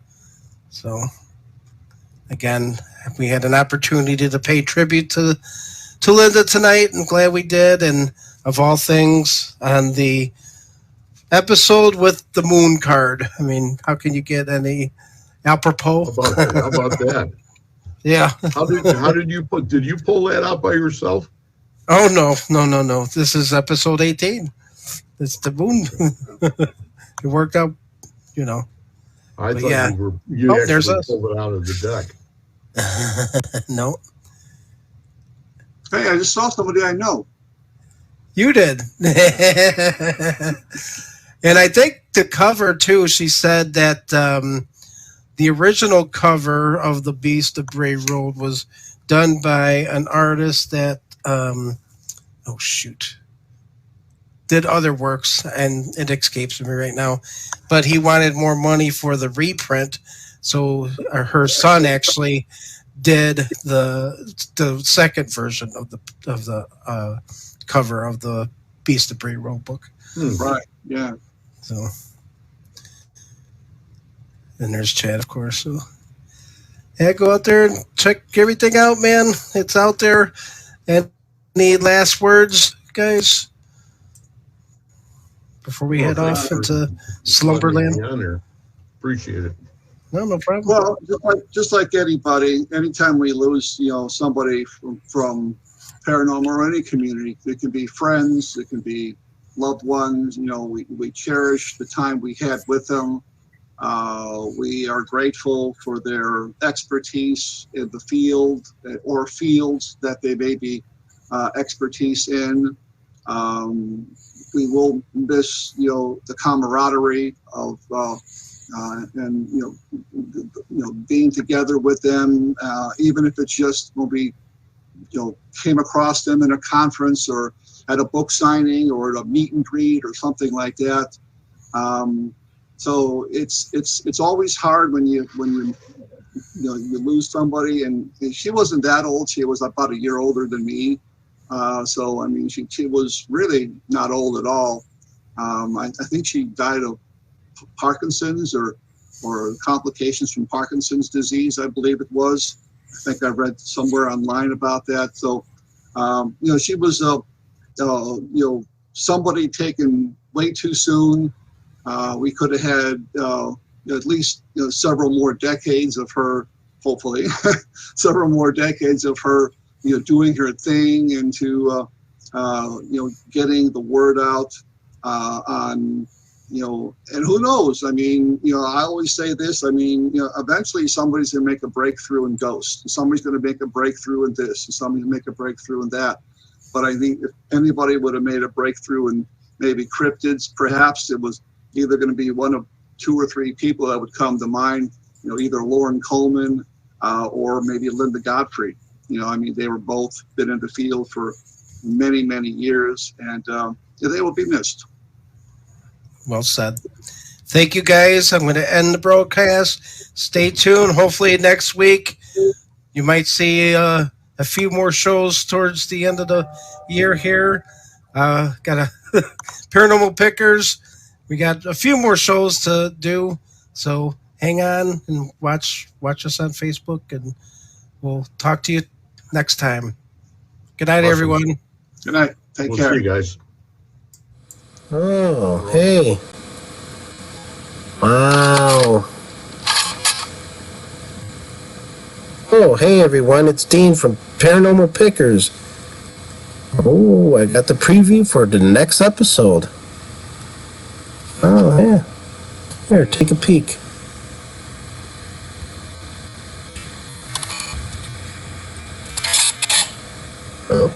So, again, we had an opportunity to pay tribute to Linda tonight. I'm glad we did. And of all things, on the episode with the moon card. I mean, how can you get any apropos? How about that? Yeah. Did you pull that out by yourself? Oh, no. This is episode 18. It's the moon. It worked out, I thought you actually pulled it out of the deck. No. Hey, I just saw somebody I know. You did. And I think the cover, too, she said that the original cover of The Beast of Bray Road was done by an artist that, did other works, and it escapes me right now. But he wanted more money for the reprint, so her son actually did the second version of the cover of the Beast of Bray Road book. Right. Yeah. So, and there's Chad, of course. So, Yeah, go out there and check everything out, man. It's out there. Any last words, guys, before we head Well, off thanks Uh, for into letting me Slumberland? be on there. Appreciate it. No, no problem. well, just like anybody, anytime we lose, somebody from paranormal or any community, it can be friends, it can be loved ones. We cherish the time we had with them. We are grateful for their expertise in the field or fields that they may be expertise in. Um, we will miss, the camaraderie of and being together with them, even if it's just when we came across them in a conference or at a book signing or at a meet and greet or something like that. Um, so it's always hard when you lose somebody, and she wasn't that old. She was about a year older than me. So I mean, she was really not old at all. I think she died of Parkinson's or complications from Parkinson's disease, I believe it was. I think I read somewhere online about that. So she was somebody taken way too soon. We could have had at least several more decades of her, hopefully, several more decades of her, doing her thing and getting the word out on, and who knows? I mean, I always say this. I mean, eventually somebody's going to make a breakthrough in ghosts. Somebody's going to make a breakthrough in this. And somebody's going to make a breakthrough in that. But I think if anybody would have made a breakthrough in maybe cryptids, perhaps it was either going to be one of two or three people that would come to mind, either Lauren Coleman or maybe Linda Godfrey. I mean, they were both been in the field for many, many years, and they will be missed. Well said. Thank you, guys. I'm going to end the broadcast. Stay tuned. Hopefully, next week you might see a few more shows towards the end of the year here. Got a paranormal pickers. We got a few more shows to do, so hang on and watch us on Facebook, and we'll talk to you next time. Good night, Awesome. everyone. Good night. Take We'll see care. you guys. Oh, hey. Wow. Oh, hey everyone, it's Dean from Paranormal Pickers. Oh, I got the preview for the next episode. Oh, yeah. Here, take a peek. Oh.